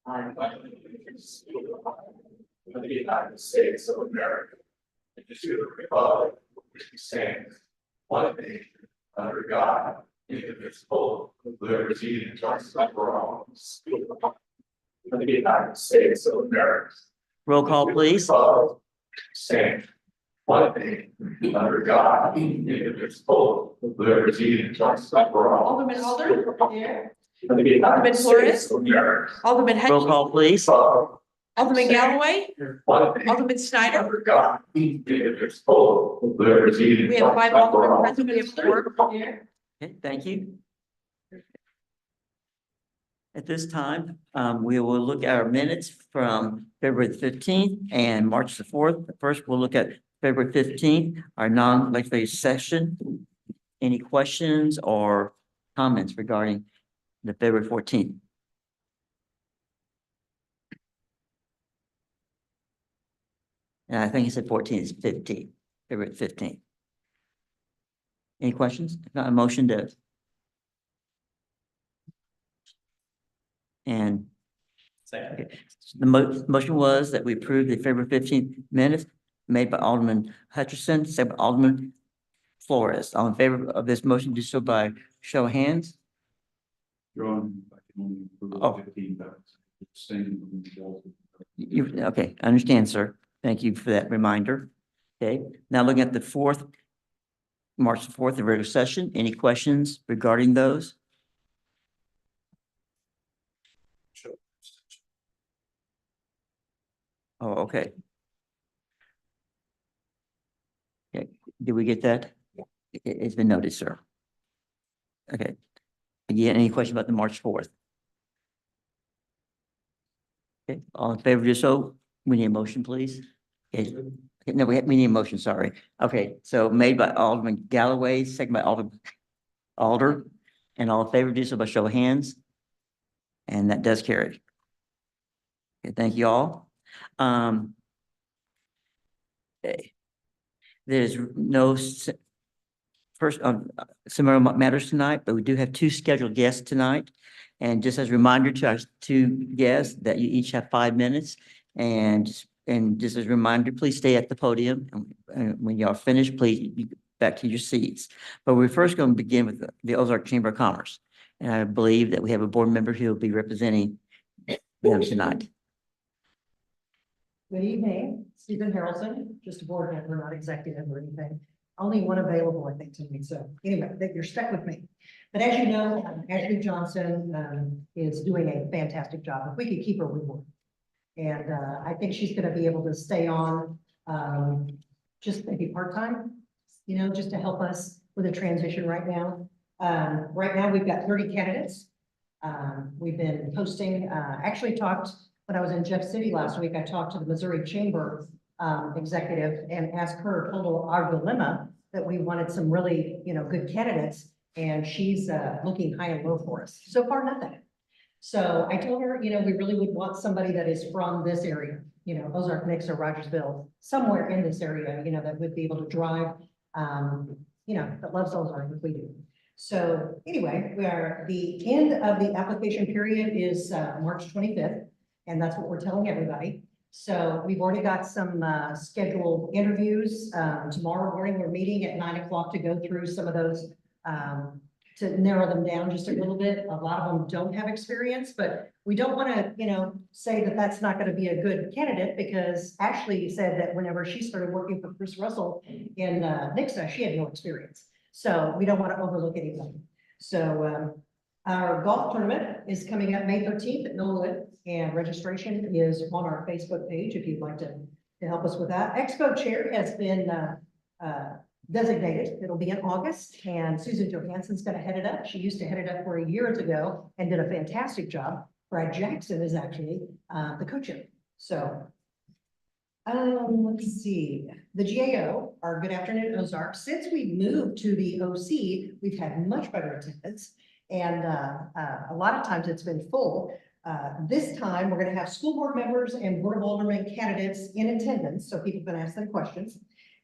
I'm of the United States of America, and to the republic for which it stands, one nation, under God, indivisible, with liberty and justice for all. Of the United States of America. Roll call, please. Stand. One nation, under God, indivisible, with liberty and justice for all. Alderman Alder, here. Alderman Flores? Alderman Roll Hedges, call, please. Alderman Galloway, Alderman Snyder. Under God, indivisible, with liberty and We have five justice for Aldermen all. present, we have four here. Okay, thank you. At this time, we will look at our minutes from February 15th and March the 4th. First, we'll look at February 15th, our non-legislative session. Any questions or comments regarding the February 14th? And I think he said 14 is 15, February 15th. Any questions? If not, a motion to. And Second. okay. The motion was that we approve the February 15th minutes made by Alderman Hutchinson, second by Alderman Flores. All in favor of this motion, do so by show of hands. John, I can only approve Oh. 15 votes. Abstaining from the vote. Okay, I understand, sir. Thank you for that reminder. Okay, now looking at the March the 4th, the regular session. Any questions regarding those? Oh, okay. Okay, did we get that? It's been noted, sir. Okay. Again, any question about the March 4th? Okay, all in favor, do so. We need a motion, please. Okay. Okay, no, we need a motion, sorry. Okay, so made by Alderman Galloway, second by Alderman Alder, and all in favor, do so by show of hands. And that does carry. Okay, thank you all. Okay. There's no first similar matters tonight, but we do have two scheduled guests tonight. And just as a reminder to our two guests that you each have 5 minutes. And just as a reminder, please stay at the podium. And when y'all finish, please back to your seats. But we're first going to begin with the Ozark Chamber of Commerce. And I believe that we have a board member who will be representing them tonight. Good evening, Stephen Harrelson, just a board member, not executive or anything. Only one available, I think, tonight. So anyway, you're stuck with me. But as you know, Ashley Johnson is doing a fantastic job. If we could keep her, we would. And I think she's going to be able to stay on just maybe part-time, just to help us with a transition right now. Right now, we've got 30 candidates. We've been posting, actually talked, when I was in Jeff City last week, I talked to the Missouri Chamber executive and asked her, told our dilemma that we wanted some really, good candidates. And she's looking high and low for us. So far, nothing. So I told her, we really would want somebody that is from this area, Ozark, Nix, or Rogersville, somewhere in this area, that would be able to drive, that loves Ozark if we do. So anyway, the end of the application period is March 25th, and that's what we're telling everybody. So we've already got some scheduled interviews. Tomorrow morning, we're meeting at 9 o'clock to go through some of those to narrow them down just a little bit. A lot of them don't have experience, but we don't want to, say that that's not going to be a good candidate, because Ashley said that whenever she started working for Chris Russell in Nixa, she had no experience. So we don't want to overlook anything. So our golf tournament is coming up May 13th at Millwood, and registration is on our Facebook page if you'd like to help us with that. Expo chair has been designated. It'll be in August, and Susan Johansson's going to head it up. She used to head it up for years ago and did a fantastic job. Brad Jackson is actually the co-chair. So let's see, the GAO, our Good Afternoon Ozark. Since we moved to the OC, we've had much better attendance, and a lot of times it's been full. This time, we're going to have school board members and Board of Aldermen candidates in attendance, so people can ask them questions.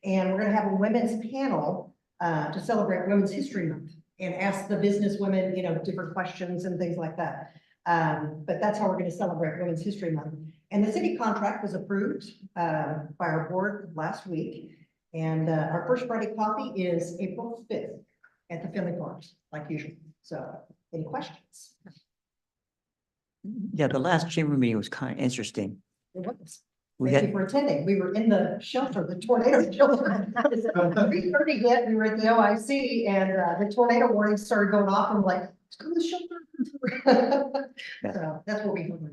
And we're going to have a women's panel to celebrate Women's History Month and ask the business women, different questions and things like that. But that's how we're gonna celebrate Women's History Month. And the city contract was approved, by our board last week. And, our first Friday coffee is April 5th at the Finley Farms, like usual. So, any questions? Yeah, the last chamber meeting was kind of interesting. It was. We Thank you had, for attending. We were in the shelter, the tornado shelter. 3:30 hit, we were at the OIC and the tornado warning started going off. I'm like, let's go to the shelter. So that's what we do.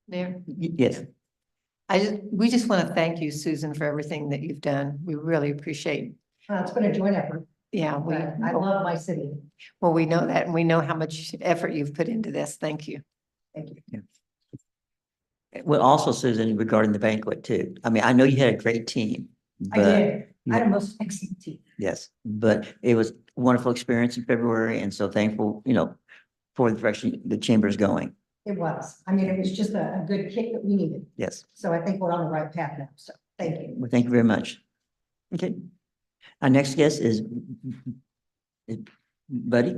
Mayor, yes, we just want to thank you, Susan, for everything that you've done. We really appreciate. It's been a joint effort. Yeah, I love my city. well, we know that and we know how much effort you've put into this. Thank you. Thank you. well, also Susan, regarding the banquet too. I mean, I know you had a great team. I but did. I had a most excellent team. Yes, but it was a wonderful experience in February and so thankful, for the direction the chamber is going. It was. I mean, it was just a good kick that we needed. Yes, So I think we're on the right path now. So thank you. well, thank you very much. Okay. Our next guest is Buddy.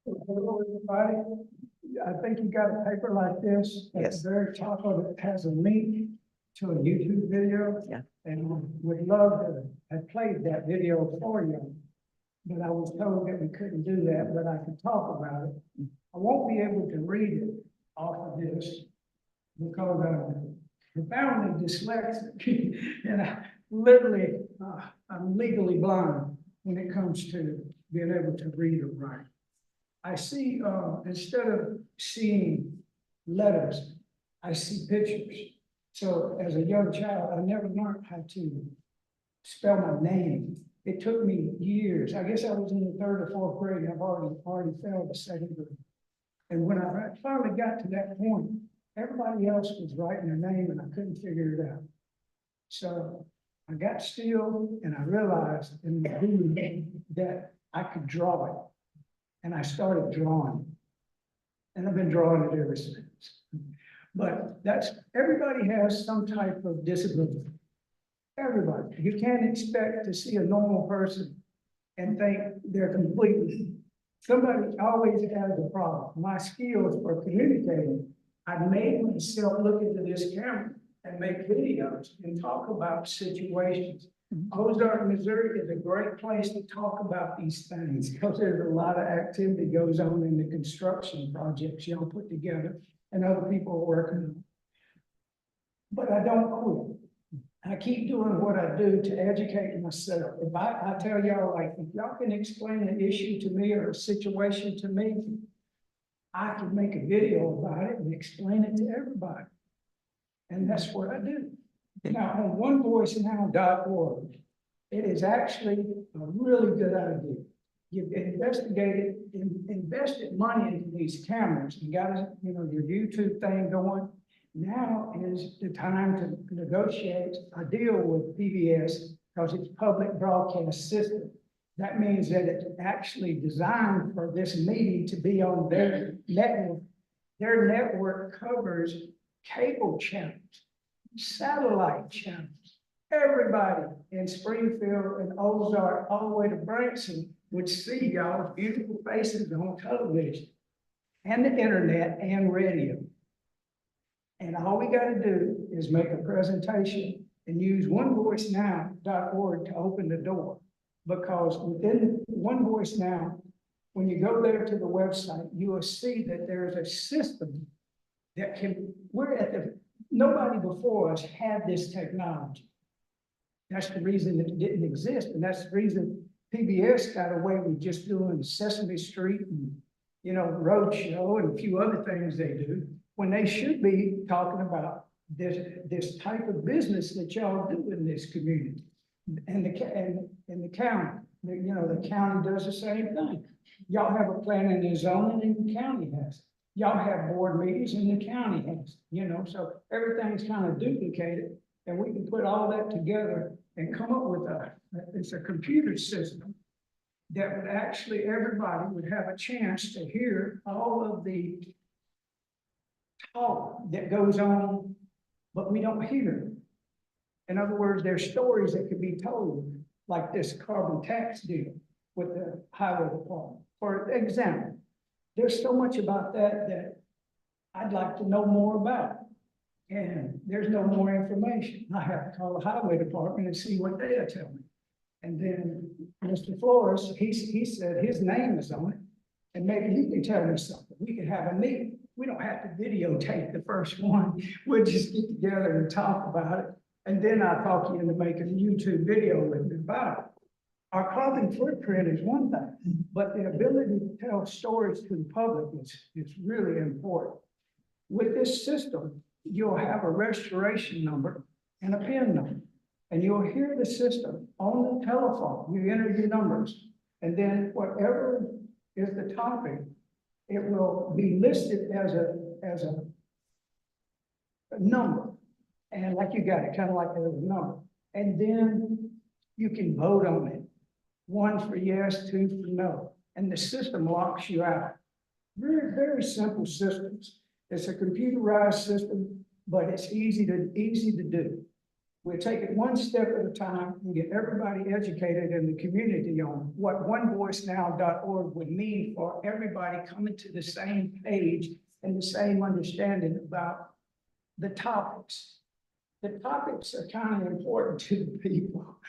Hello, everybody. I think you got a paper like this. At Yes. the very top of it has a link to a YouTube video. Yeah. And would love to have played that video for you. But I was told that we couldn't do that, but I could talk about it. I won't be able to read it off of this because I'm profoundly dyslexic. And I literally, I'm legally blind when it comes to being able to read or write. I see, instead of seeing letters, I see pictures. So as a young child, I never learned how to spell my name. It took me years. I guess I was in the 3rd or 4th grade, and I've already failed the 2nd grade. And when I finally got to that point, everybody else was writing their name and I couldn't figure it out. So I got still and I realized in the beginning that I could draw it. And I started drawing. And I've been drawing it ever since. But everybody has some type of disability. Everybody. You can't expect to see a normal person and think they're completely. Somebody always has a problem. My skills for communicating, I made myself look into this camera and make videos and talk about situations. Ozark, Missouri is a great place to talk about these things because there's a lot of activity goes on in the construction projects y'all put together and other people are working on. But I don't quit. I keep doing what I do to educate myself. If I tell y'all, like, if y'all can explain an issue to me or a situation to me, I can make a video about it and explain it to everybody. And that's what I do. Now, on onevoicenow.org, it is actually a really good idea. You've invested money into these cameras. You got, your YouTube thing going. Now is the time to negotiate a deal with PBS because it's public broadcast system. That means that it's actually designed for this meeting to be on their network. Their network covers cable channels, satellite channels. Everybody in Springfield and Ozark, all the way to Branson, would see y'all's beautiful faces on television and the internet and radio. And all we got to do is make a presentation and use onevoicenow.org to open the door. Because within One Voice Now, when you go there to the website, you will see that there's a system that nobody before us had this technology. That's the reason that it didn't exist. And that's the reason PBS got away with just doing Sesame Street and, Roadshow and a few other things they do, when they should be talking about this type of business that y'all do in this community. And the county, the county does the same thing. Y'all have a planning and zoning and the county has. Y'all have board meetings and the county has, so everything's kind of duplicated. And we can put all that together and come up with it's a computer system that would actually, everybody would have a chance to hear all of the talk that goes on, but we don't hear. In other words, there's stories that could be told, like this carbon tax deal. with the highway department. For example, there's so much about that I'd like to know more about. And there's no more information. I have to call the highway department and see what they'll tell me. And then Mr. Flores, he said his name is on it. And maybe he can tell me something. We could have a meeting. We don't have to videotape the first one. We'll just get together and talk about it. And then I'll talk you into making a YouTube video with me about it. Our carbon footprint is one thing, but the ability to tell stories to the public is really important. With this system, you'll have a restoration number and a PIN number. And you'll hear the system on the telephone. You enter your numbers. And then whatever is the topic, it will be listed as a number. And like you got it, kind of like a number. And then you can vote on it. 1 for yes, 2 for no. And the system locks you out. Very, very simple systems. It's a computerized system, but it's easy to do. We'll take it one step at a time and get everybody educated in the community on what onevoicenow.org would mean for everybody coming to the same page and the same understanding about the topics. The topics are kind of important to the people.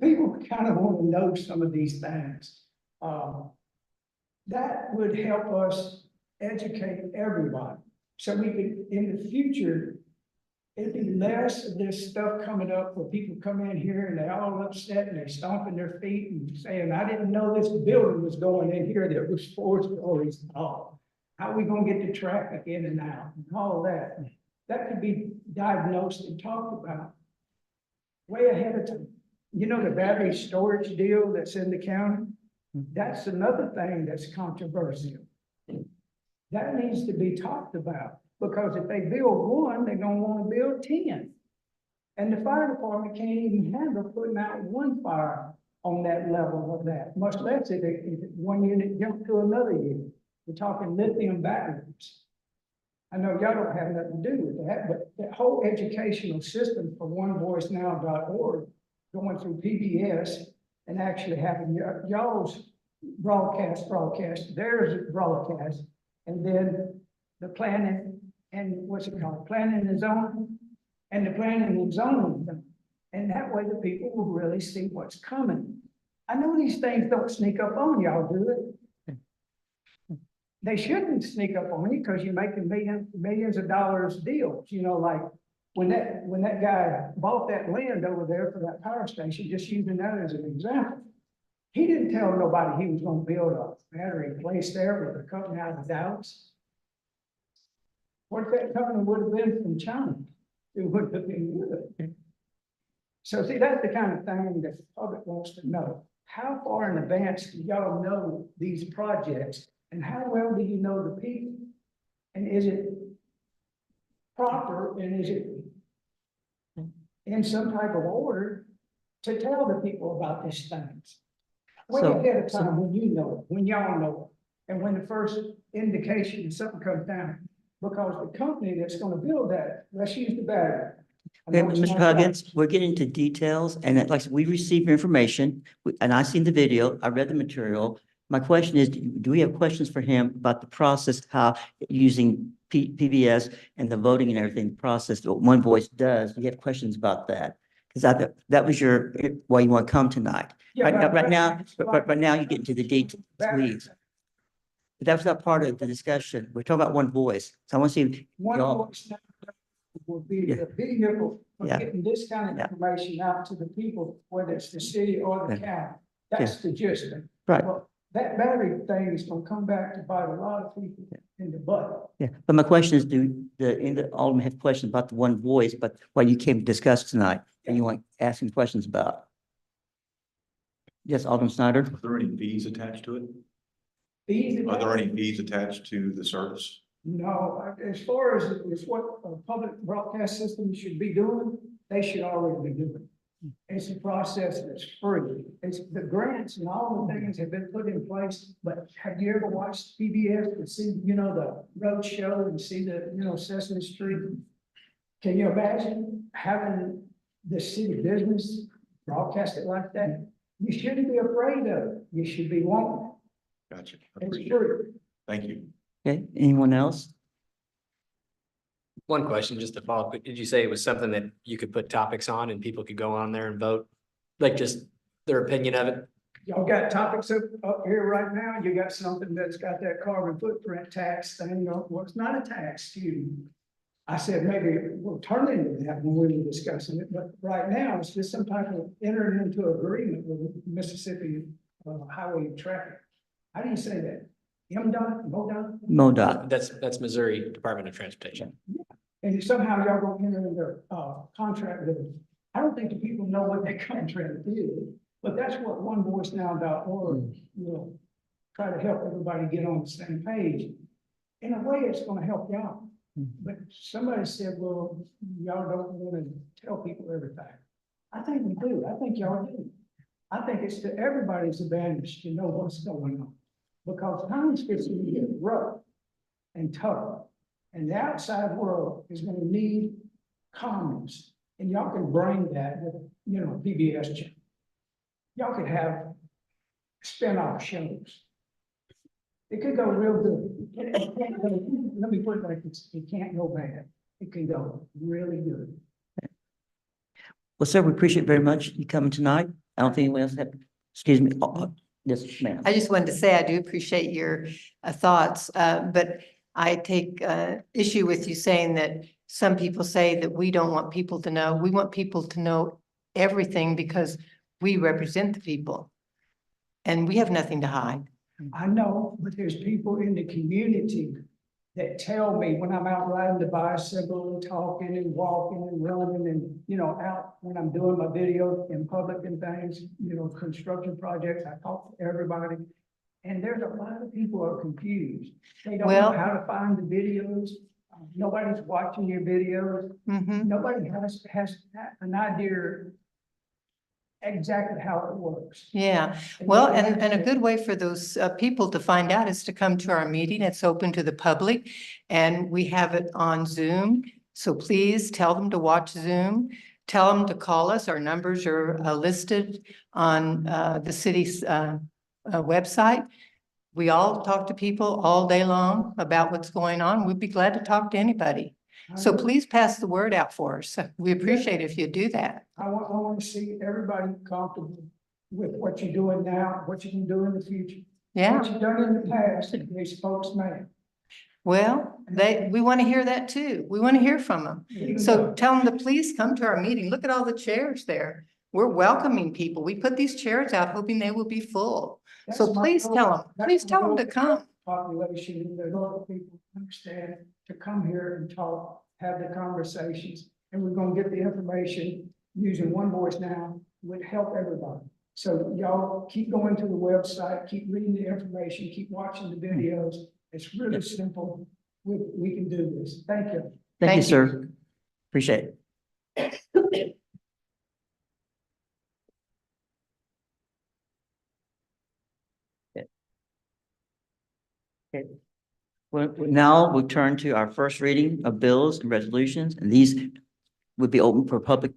People kind of want to know some of these things. That would help us educate everybody. So we could, in the future, it'd be less of this stuff coming up where people come in here and they're all upset and they're stomping their feet and saying, I didn't know this building was going in here that was 4 stories tall. How are we gonna get the traffic in and out and all of that? That could be diagnosed and talked about way ahead of time. You know, the battery storage deal that's in the county, that's another thing that's controversial. That needs to be talked about, because if they build one, they're gonna wanna build 10. And the fire department can't even handle putting out one fire on that level of that, much less if one unit jump to another unit. We're talking lithium batteries. I know y'all don't have nothing to do with that, but the whole educational system for onevoicenow.org, going through PBS and actually having y'all's broadcast, theirs broadcast, and then the planning and what's it called? Planning and zoning, and the planning and zoning. And that way the people will really see what's coming. I know these things don't sneak up on y'all, do it? They shouldn't sneak up on you because you're making millions of dollars deals, you know, like when that guy bought that land over there for that power station, just using that as an example. He didn't tell nobody he was gonna build a battery place there with a company out of Dallas. What if that company would have been from China? It would have been good. So see, that's the kind of thing that the public wants to know. How far in advance do y'all know these projects, and how well do you know the people? And is it proper, and is it in some type of order to tell the people about these things? Way ahead of time when you know it, when y'all know it, and when the first indication of something comes down. Because the company that's gonna build that, let's use the battery. Okay, Mr. Huggins, we're getting into details, and like I said, we received your information, and I seen the video, I read the material. My question is, do we have questions for him about the process, how using PBS and the voting and everything process that One Voice does? Do you have questions about that? Because that was why you want to come tonight. Yeah, Right now you get into the details, please. But that's not part of the discussion. We're talking about One Voice. So I want to see One y'all. voice will be the vehicle for Yeah. getting this kind of Yeah. information out to the people, whether it's the city or the county. That's the gist of it. Right. Well, that battery thing is gonna come back to bite a lot of people in the butt. Yeah, but my question is, do the Alderman have questions about the One Voice, but what you came to discuss tonight, and you want to ask some questions about? Yes, Alderman Snyder? Are there any fees attached to it? These. Are there any fees attached to the service? No, as far as what a public broadcast system should be doing, they should already be doing. It's a process that's free. It's the grants and all the things have been put in place, but have you ever watched PBS and see, you know, the road show and see the, you know, Sesame Street? Can you imagine having the city business broadcast it like that? You shouldn't be afraid of it. you should be wanting Gotcha. I it. It's appreciate it. free. Thank you. Okay, anyone else? One question, just to follow up, did you say it was something that you could put topics on and people could go on there and vote? Like just their opinion of it? Y'all got topics up here right now. You got something that's got that carbon footprint tax thing. Well, it's not a tax to you. I said, maybe we'll turn into that when we were discussing it, but right now it's just some type of entering into agreement with Mississippi Highway Traffic. How do you say that? MDOT, MoDOT? MoDOT. That's Missouri Department of Transportation. And somehow y'all gonna enter into contract with them. I don't think the people know what that contract is, but that's what onevoicenow.org will try to help everybody get on the same page. In a way, it's gonna help y'all. But somebody said, well, y'all don't want to tell people everything. I think we do. I think y'all do. I think it's to everybody's advantage to know what's going on. Because times gets to get rough and tough. And the outside world is going to need calmness. And y'all can bring that with, PBS channel. Y'all could have spin-off shows. It could go real good. It can't go, let me put it like this, it can't go bad. It can go really good. Well, sir, we appreciate very much you coming tonight. I don't think anyone else have, excuse me. Yes, ma'am. I just wanted to say, I do appreciate your thoughts, but I take issue with you saying that some people say that we don't want people to know. We want people to know everything because we represent the people. And we have nothing to hide. I know, but there's people in the community that tell me when I'm out riding the bicycle and talking and walking and running and, out when I'm doing my videos in public and things, construction projects, I talk to everybody. And there's a lot of people who are confused. They don't know how to find the videos. Nobody's watching your videos. Nobody has an idea exactly how it works. Yeah, well, and a good way for those people to find out is to come to our meeting. It's open to the public and we have it on Zoom. So please tell them to watch Zoom. Tell them to call us. Our numbers are listed on the city's website. We all talk to people all day long about what's going on. We'd be glad to talk to anybody. So please pass the word out for us. We appreciate if you do that. I want to see everybody comfortable with what you're doing now, what you can do in the future. Yeah. What you've done in the past, these folks may. Well, we want to hear that too. We want to hear from them. So tell them to please come to our meeting. Look at all the chairs there. We're welcoming people. We put these chairs out hoping they will be full. So please tell them to come. Population, the local people understand to come here and talk, have the conversations, and we're gonna get the information using One Voice Now would help everybody. So y'all keep going to the website, keep reading the information, keep watching the videos. It's really simple. We can do this. Thank you. Thank you, sir. Appreciate it. Okay. Well, now we'll turn to our first reading of bills and resolutions, and these would be open for public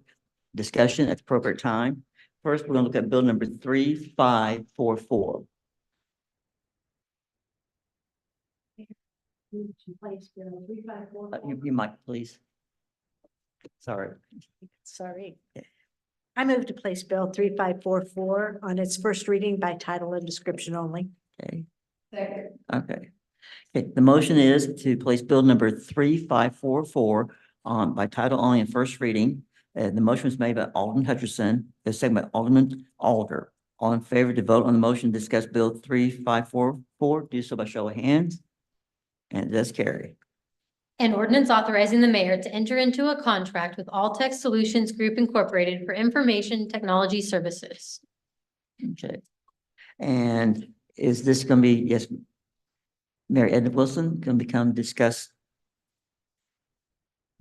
discussion at the appropriate time. First, we're going to look at bill number 3544. You might, please. Sorry. Sorry. I move to place bill 3544 on its first reading by title and description only. Okay. Okay. Okay, the motion is to place bill number 3544 on by title only in first reading. The motion was made by Alderman Hutchinson, the second by Alderman Alder. All in favor to vote on the motion, discuss bill 3544, do so by show of hands. And it does carry. An ordinance authorizing the mayor to enter into a contract with Alltech Solutions Group Incorporated for information technology services. Okay. And is this going to be, yes, Mary Edna Wilson going to discuss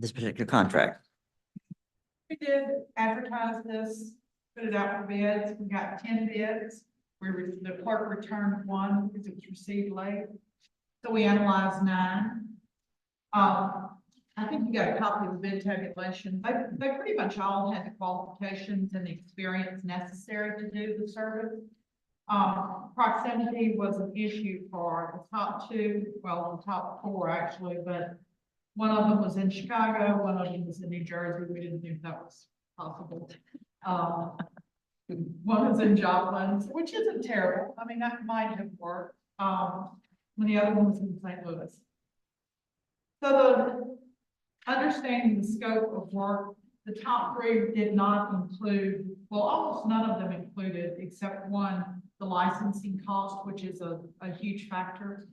this particular contract? We did advertise this, put it out for bids. We got 10 bids. The clerk returned one because it was received late. So we analyzed 9. I think you got a copy of the bid tabulation. They pretty much all had the qualifications and the experience necessary to do the service. Proximity was an issue for the top two, well, the top four actually, but one of them was in Chicago, one of them was in New Jersey. We didn't think that was possible. One was in Joplin, which isn't terrible. I mean, that might have worked. When the other one was in St. Louis. So the understanding the scope of work, the top three did not include, well, almost none of them included, except one, the licensing cost, which is a huge factor.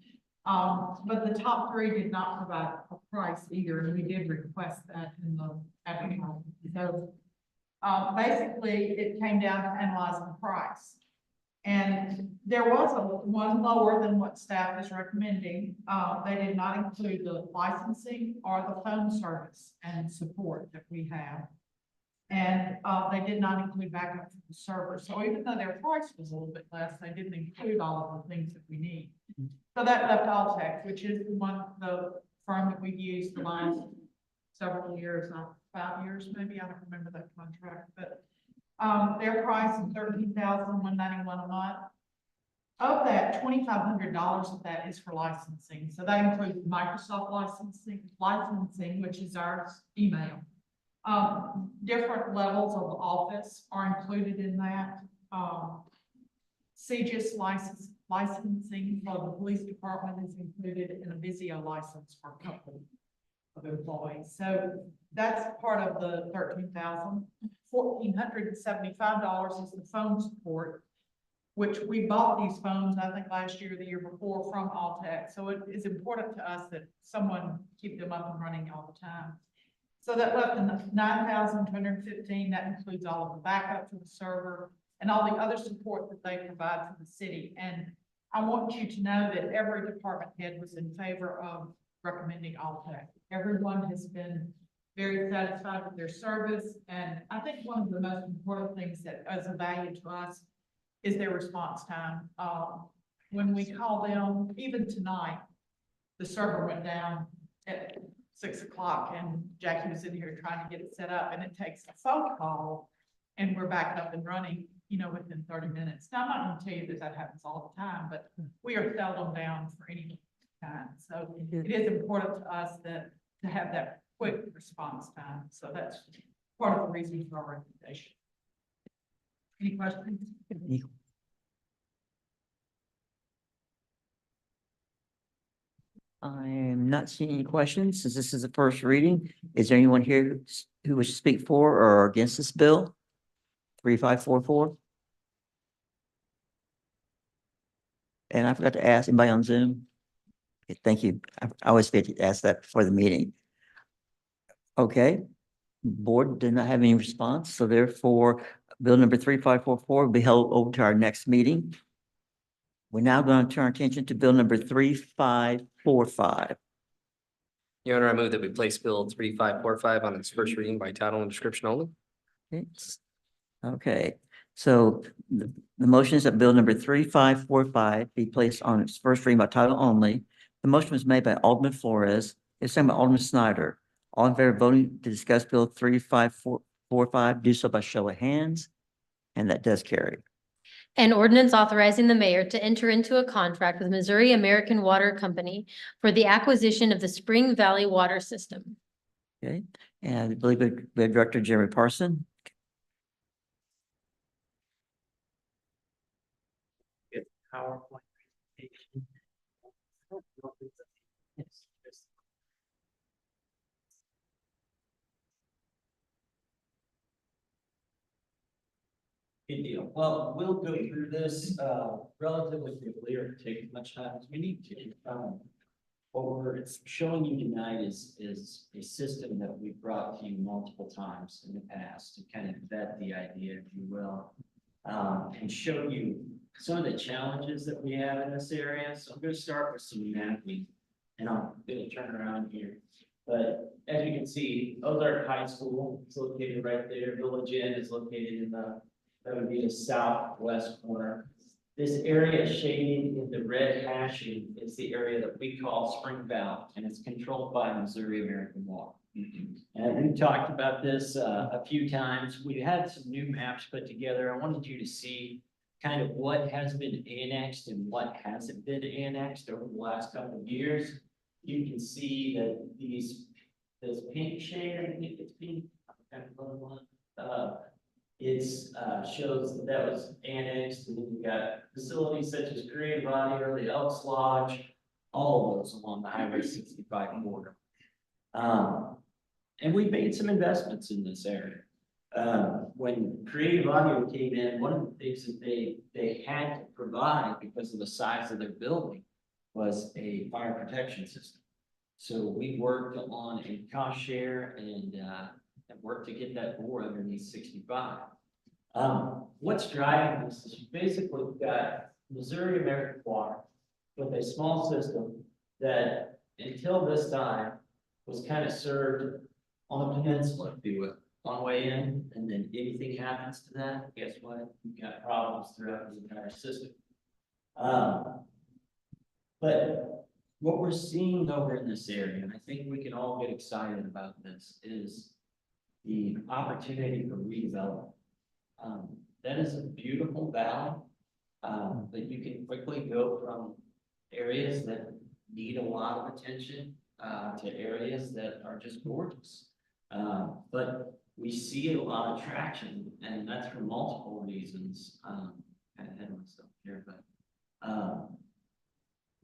But the top three did not provide a price either, and we did request that in the advertising. So basically, it came down to analyzing the price. And there was one lower than what staff is recommending. They did not include the licensing or the phone service and support that we have. And they did not include backup for the server. So even though their price was a little bit less, they didn't include all of the things that we need. So that left Alltech, which is the firm that we've used the last several years, 5 years, maybe. I don't remember that contract, but their price is $13,191 a month. Of that, $2,500 of that is for licensing. So that includes Microsoft licensing, which is our email. Different levels of Office are included in that. CGIS licensing for the police department is included in a Visio license for a couple of employees. So that's part of the $13,000. $1,475 is the phone support, which we bought these phones, I think last year or the year before, from Alltech. So it is important to us that someone keep them up and running all the time. So that left in $9,215. That includes all of the backup to the server and all the other support that they provide for the city. And I want you to know that every department head was in favor of recommending Alltech. Everyone has been very satisfied with their service. And I think one of the most important things that is a value to us is their response time. When we call them, even tonight, the server went down at 6 o'clock and Jackie was in here trying to get it set up, and it takes a phone call and we're back up and running, within 30 minutes. Now, I'm not going to tell you that happens all the time, but we are seldom down for any time. So it is important to us to have that quick response time. So that's part of the reason for our recommendation. Any questions? I am not seeing any questions. Since this is the first reading, is there anyone here who wishes to speak for or against this bill? 3544. And I forgot to ask anybody on Zoom. Okay, thank you. I always forget to ask that before the meeting. Okay. Board did not have any response, so therefore bill number 3544 will be held over to our next meeting. We're now going to turn our attention to bill number 3545. Your Honor, I move that we place bill 3545 on its first reading by title and description only. Okay, so the motion is that bill number 3545 be placed on its first reading by title only. The motion was made by Alderman Flores. It's seconded by Alderman Snyder. All in favor of voting to discuss bill 3545, do so by show of hands. And that does carry. An ordinance authorizing the mayor to enter into a contract with Missouri American Water Company for the acquisition of the Spring Valley Water System. Okay, and I believe we have Director Jeremy Parson. PowerPoint presentation. Good deal. Well, we'll go through this relatively quickly, or take as much time as we need to. What we're showing you tonight is a system that we've brought to you multiple times in the past to kind of vet the idea, if you will, and show you some of the challenges that we have in this area. So I'm going to start with some mapping, and I'm going to turn around here. But as you can see, Ozark High School is located right there. Village Inn is located in that would be the southwest corner. This area shaded in the red hashing is the area that we call Spring Valley, and it's controlled by Missouri American Water. And we've talked about this a few times. We had some new maps put together. I wanted you to see kind of what has been annexed and what hasn't been annexed over the last couple of years. You can see that this pink shade, I think it's pink, shows that that was annexed, and then you got facilities such as Creative Audio, the Elks Lodge, all of those along the Highway 65 corridor. And we made some investments in this area. When Creative Audio came in, one of the things that they had to provide because of the size of their building was a fire protection system. So we worked on a cost share and worked to get that board underneath 65. What's driving this is you basically got Missouri American Water with a small system that until this time was kind of served on a peninsula, if you will, on the way in, and then anything happens to that, guess what? You've got problems throughout the entire system. But what we're seeing over in this area, and I think we can all get excited about this, is the opportunity for redevelopment. That is a beautiful valley that you can quickly go from areas that need a lot of attention to areas that are just gorgeous. But we see a lot of traction, and that's for multiple reasons. I had myself here, but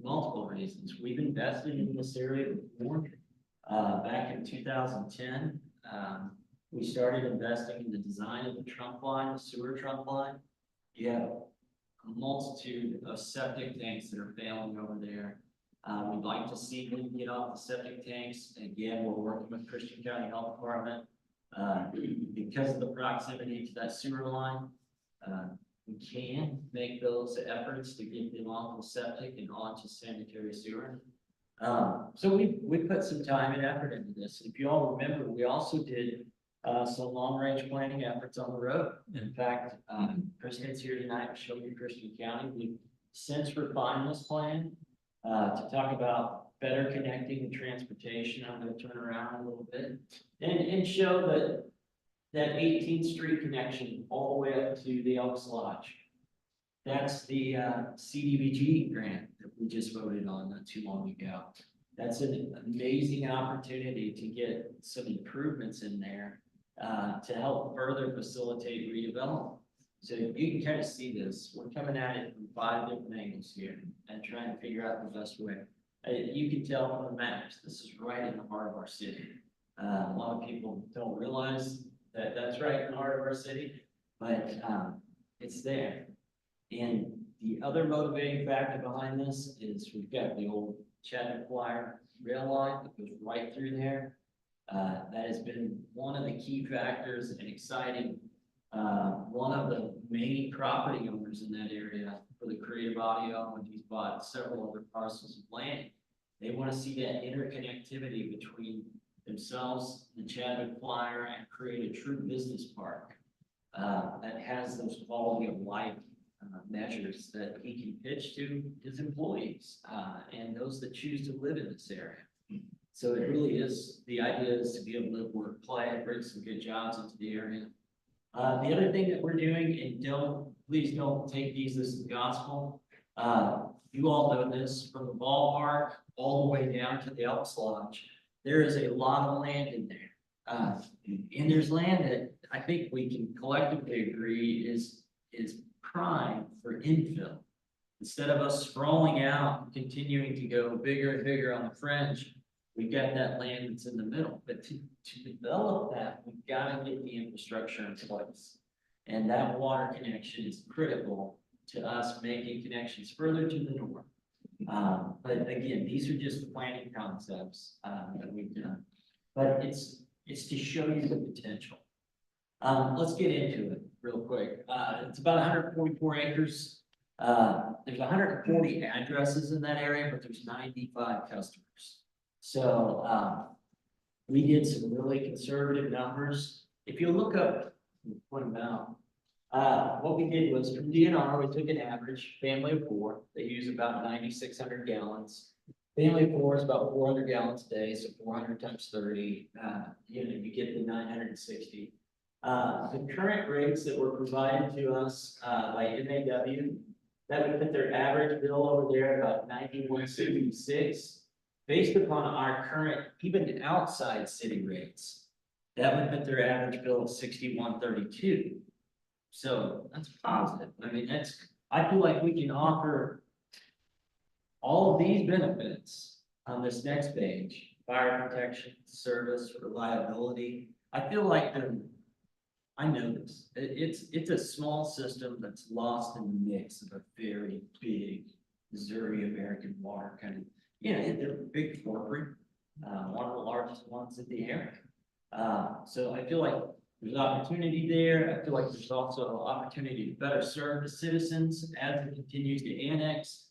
multiple reasons. We've invested in this area before. Back in 2010, we started investing in the design of the trunk line, the sewer trunk line. You have a multitude of septic tanks that are failing over there. We'd like to see them get off the septic tanks. Again, we're working with Christian County Health Department. Because of the proximity to that sewer line, we can make those efforts to get them off the septic and onto sanitary sewer. So we put some time and effort into this. If you all remember, we also did some long-range planning efforts on the road. In fact, Kristen's here tonight to show you Christian County. We've since refined this plan to talk about better connecting the transportation. I'm going to turn around a little bit and show that 18th Street connection all the way up to the Elks Lodge. That's the CDBG grant that we just voted on not too long ago. That's an amazing opportunity to get some improvements in there to help further facilitate redevelopment. So you can kind of see this. We're coming at it from 5 different angles here and trying to figure out the best way. You can tell from the maps, this is right in the heart of our city. A lot of people don't realize that that's right in the heart of our city, but it's there. And the other motivating factor behind this is we've got the old Chadwick Wire rail line that goes right through there. That has been one of the key factors and exciting. One of the main property owners in that area for the Creative Audio, and he's bought several other parcels of land. They want to see that interconnectivity between themselves, the Chadwick Flyer, and create a true business park that has those quality of life measures that he can pitch to his employees and those that choose to live in this area. So it really is, the idea is to be able to live, work, play, bring some good jobs into the area. The other thing that we're doing, and please don't take these as the gospel. You all know this, from the ballpark all the way down to the Elks Lodge, there is a lot of land in there. And there's land that I think we can collectively agree is prime for infill. Instead of us sprawling out and continuing to go bigger and bigger on the fringe, we've got that land that's in the middle. But to develop that, we've got to get the infrastructure in place. And that water connection is critical to us making connections further to the north. But again, these are just planning concepts that we've done. But it's to show you the potential. Let's get into it real quick. It's about 144 acres. There's 140 addresses in that area, but there's 95 customers. So we did some really conservative numbers. If you look up, point them out. What we did was from DNR, we took an average family of 4. They use about 9,600 gallons. Family of 4 is about 400 gallons a day, so 400 times 30. You get the 960. The current rates that were provided to us, by MAW, that would put their average bill over there about 91.76. Based upon our current, even outside city rates, that would put their average bill at 61.32. So that's positive. I mean, I feel like we can offer all of these benefits on this next page: fire protection, service, reliability. I feel like I know this, it's a small system that's lost in the mix of a very big Missouri American Water kind of, they're big corporate, one of the largest ones in the area. So I feel like there's opportunity there. I feel like there's also opportunity to better serve the citizens as it continues to annex.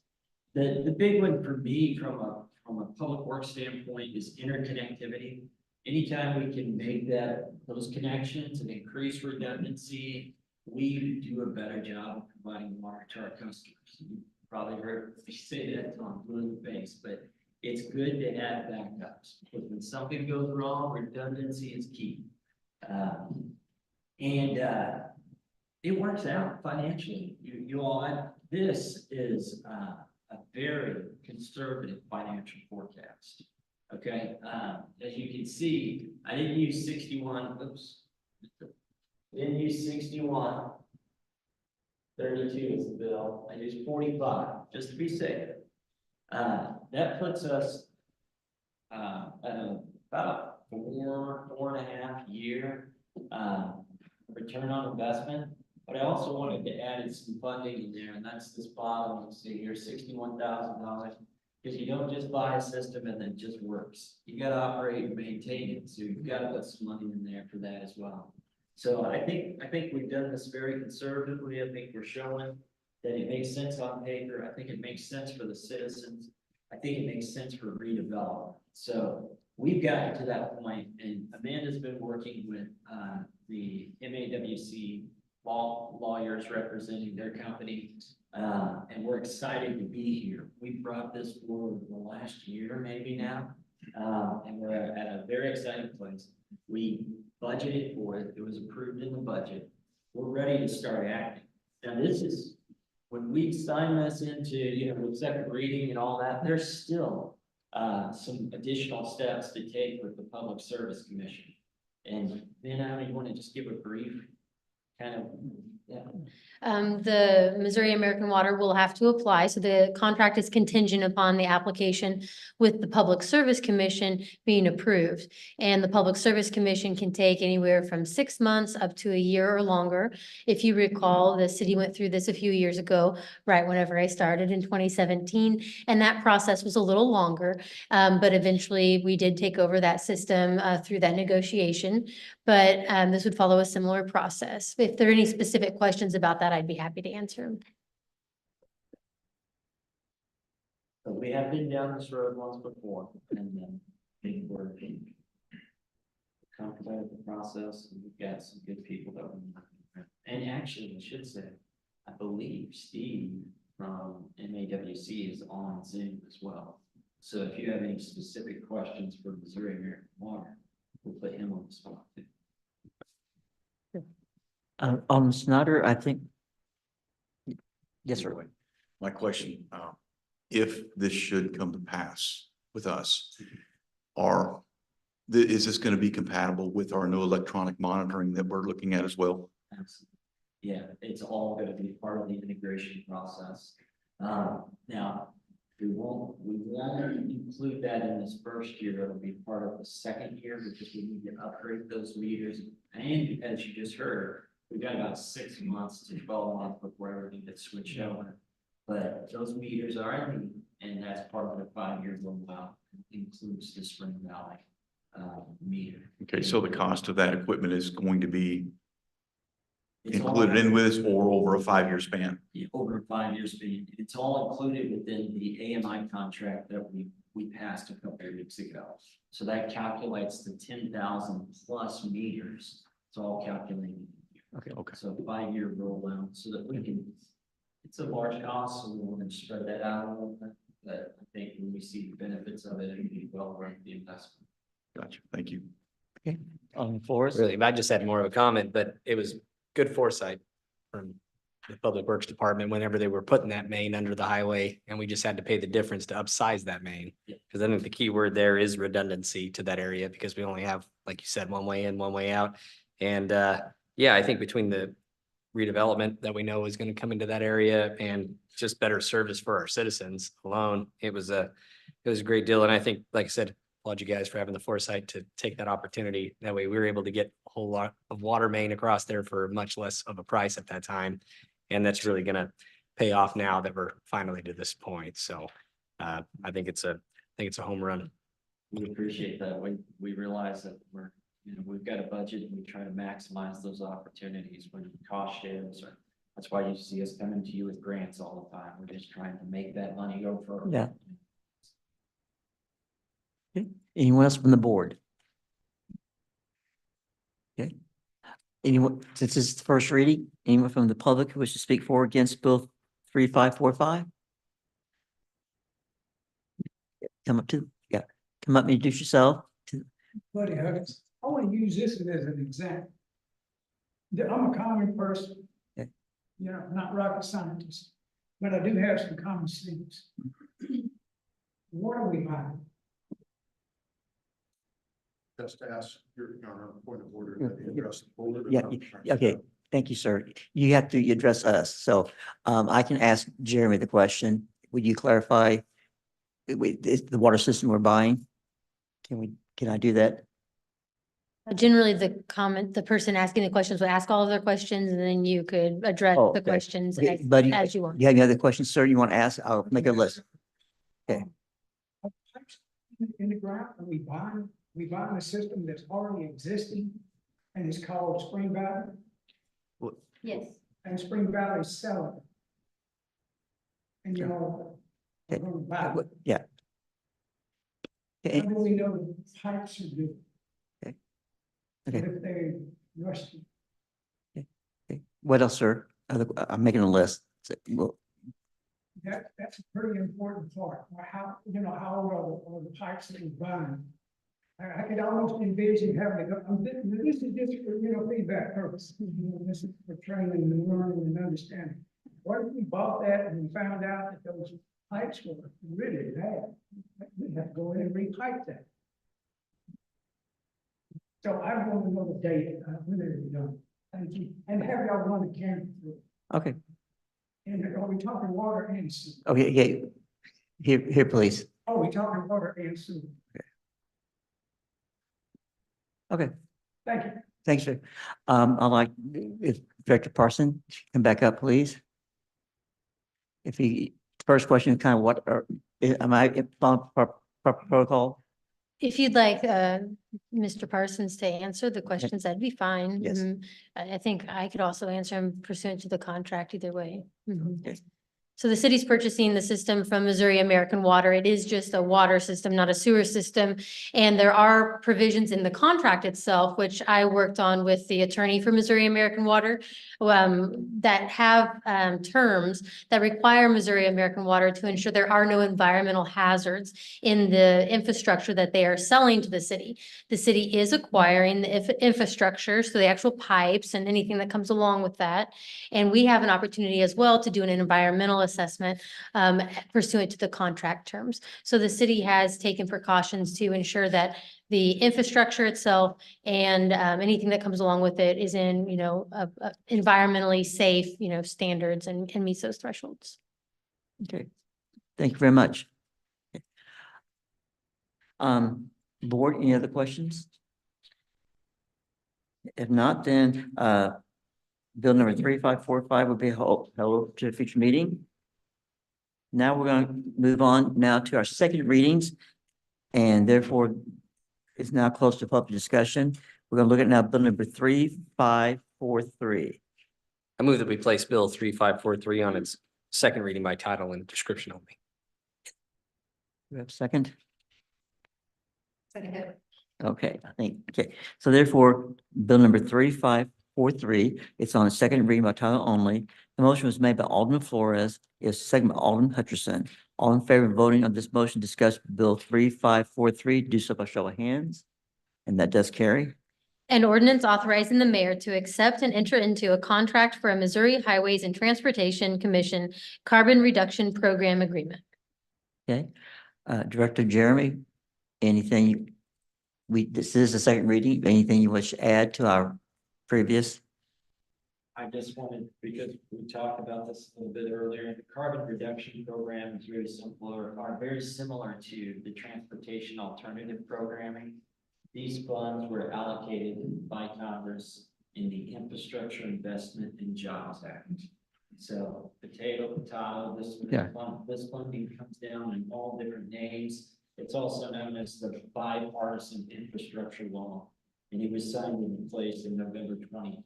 The big one for me from a public works standpoint is interconnectivity. Anytime we can make those connections and increase redundancy, we do a better job of providing water to our customers. You probably heard me say that till I'm blue in the face, but it's good to have backups, because when something goes wrong, redundancy is key. It works out financially. You all, this is a very conservative financial forecast. Okay, as you can see, I didn't use 61, oops. Didn't use 61. 32 is the bill. I used 45, just to be safe. That puts us at about a 4.5 year return on investment. But I also wanted to add some funding in there, and that's this bottom, you see here, $61,000. Because you don't just buy a system and then it just works. You gotta operate and maintain it, so you've got to put some money in there for that as well. So I think we've done this very conservatively. I think we're showing that it makes sense on paper. I think it makes sense for the citizens. I think it makes sense for redevelopment. So we've gotten to that point, and Amanda's been working with the MAWC lawyers representing their company. And we're excited to be here. We brought this forward the last year, maybe now, and we're at a very exciting place. We budgeted for it. It was approved in the budget. We're ready to start acting. Now, this is when we sign this into, with second reading and all that, there's still some additional steps to take with the Public Service Commission. And then I want to just give a brief kind of, yeah. The Missouri American Water will have to apply, so the contract is contingent upon the application with the Public Service Commission being approved. And the Public Service Commission can take anywhere from 6 months up to a year or longer. If you recall, the city went through this a few years ago, right whenever I started in 2017, and that process was a little longer. But eventually we did take over that system through that negotiation. But this would follow a similar process. If there are any specific questions about that, I'd be happy to answer them. So we have been down this road once before, and then I think we're comfortable with the process, and we've got some good people that we. And actually, I should say, I believe Steve from MAWC is on Zoom as well. So if you have any specific questions for Missouri American Water, we'll put him on the spot too. On Snyder, I think. Yes, sir. My question, if this should come to pass with us, is this going to be compatible with our new electronic monitoring that we're looking at as well? Absolutely. Yeah, it's all going to be part of the integration process. Now, we won't include that in this first year. It'll be part of the second year, because we need to upgrade those meters. And as you just heard, we've got about 6 months to 12 months before everything gets switched over. But those meters are in, and that's part of the 5-year rollout. It includes the Spring Valley meter. Okay, so the cost of that equipment is going to be It's all- included in with this or over a 5-year span? Over 5 years, it's all included within the AMI contract that we passed a couple of weeks ago. So that calculates the 10,000 plus meters. It's all calculated. Okay. So 5-year rollout, so that we can, it's a large cost, so we want to spread that out a little bit. But I think when we see the benefits of it, it'll be well worth the investment. Gotcha. Thank you. Forrest? Really, I just had more of a comment, but it was good foresight from the Public Works Department whenever they were putting that main under the highway, and we just had to pay the difference to upsize that main. Because I think the key word there is redundancy to that area, because we only have, like you said, one way in, one way out. And yeah, I think between the redevelopment that we know is going to come into that area and just better service for our citizens alone, it was a great deal. And I think, like I said, applaud you guys for having the foresight to take that opportunity. That way we were able to get a whole lot of water main across there for much less of a price at that time. And that's really gonna pay off now that we're finally to this point. So I think it's a home run. We appreciate that. We realize that we've got a budget and we try to maximize those opportunities when cost shares or that's why you see us coming to you with grants all the time. We're just trying to make that money go for. Yeah. Okay. Anyone else from the board? Okay. Anyone, since this is the first reading, anyone from the public who wishes to speak for or against Bill 3545? Come up and introduce yourself. Buddy Huggins, I want to use this as an example. I'm a common person. Okay. You know, not rocket scientist, but I do have some common sense. What are we buying? Just ask your point of order that you address the board. Yeah, okay, thank you, sir. You have to address us, so I can ask Jeremy the question. Would you clarify the water system we're buying? Can I do that? Generally, the person asking the questions would ask all of their questions and then you could address Oh, the okay. questions Okay, buddy, as you want. you have any other questions, sir, you want to ask? I'll make a list. Are pipes in the ground, are we buying a system that's already existing and it's called Spring Valley, Yes. and Spring Valley is selling it. And you're Okay. going to buy it. Yeah. How Okay, do we know the pipes are good? okay, If they're rusty? okay. What else, sir? I'm making a list. Well, That's a pretty important part. How old are the pipes that we're buying? I could almost envision having to go, this is just for, feedback purposes. This is for training and learning and understanding. What if we bought that and we found out that those pipes were really bad? We'd have to go in and repipe that. So I want to know the data, when they're done. Thank you. And have y'all run the camera through it. okay, And are we talking water and sewer? okay, here, please. Oh, we talking water and sewer. Okay, Thank you. thanks, sir. I'd like, if Director Parson, come back up, please. First question is kind of what am I following protocol? If you'd like, Mr. Parsons to answer the questions, that'd be fine. Yes. I think I could also answer them pursuant to the contract either way. Okay. So the city's purchasing the system from Missouri American Water. It is just a water system, not a sewer system. And there are provisions in the contract itself, which I worked on with the attorney for Missouri American Water, that have terms that require Missouri American Water to ensure there are no environmental hazards in the infrastructure that they are selling to the city. The city is acquiring the infrastructure, so the actual pipes and anything that comes along with that. And we have an opportunity as well to do an environmental assessment pursuant to the contract terms. So the city has taken precautions to ensure that the infrastructure itself and anything that comes along with it is in, environmentally safe, standards and meets those thresholds. Okay, thank you very much. Board, any other questions? If not, then bill number 3545 will be held to a future meeting. Now we're going to move on now to our second readings, and therefore it's now close to public discussion. We're going to look at now bill number 3543. I move that we place Bill 3543 on its second reading by title and description only. Do we have a second? Second. Okay, okay. So therefore, bill number 3543, it's on a second reading by title only. The motion was made by Alderman Flores, is second by Alderman Hutcherson. All in favor of voting on this motion, discuss bill 3543, do so by show of hands. And that does carry. An ordinance authorizing the mayor to accept and enter into a contract for a Missouri Highways and Transportation Commission Carbon Reduction Program Agreement. Okay, Director Jeremy, anything? This is the second reading. Anything you wish to add to our previous? I just wanted, because we talked about this a little bit earlier, the carbon reduction program is very similar to the transportation alternative programming. These funds were allocated by Congress in the Infrastructure Investment and Jobs Act. So potato, Yeah. this funding comes down in all different names. It's also known as the bipartisan infrastructure law. And it was signed into place in November 15th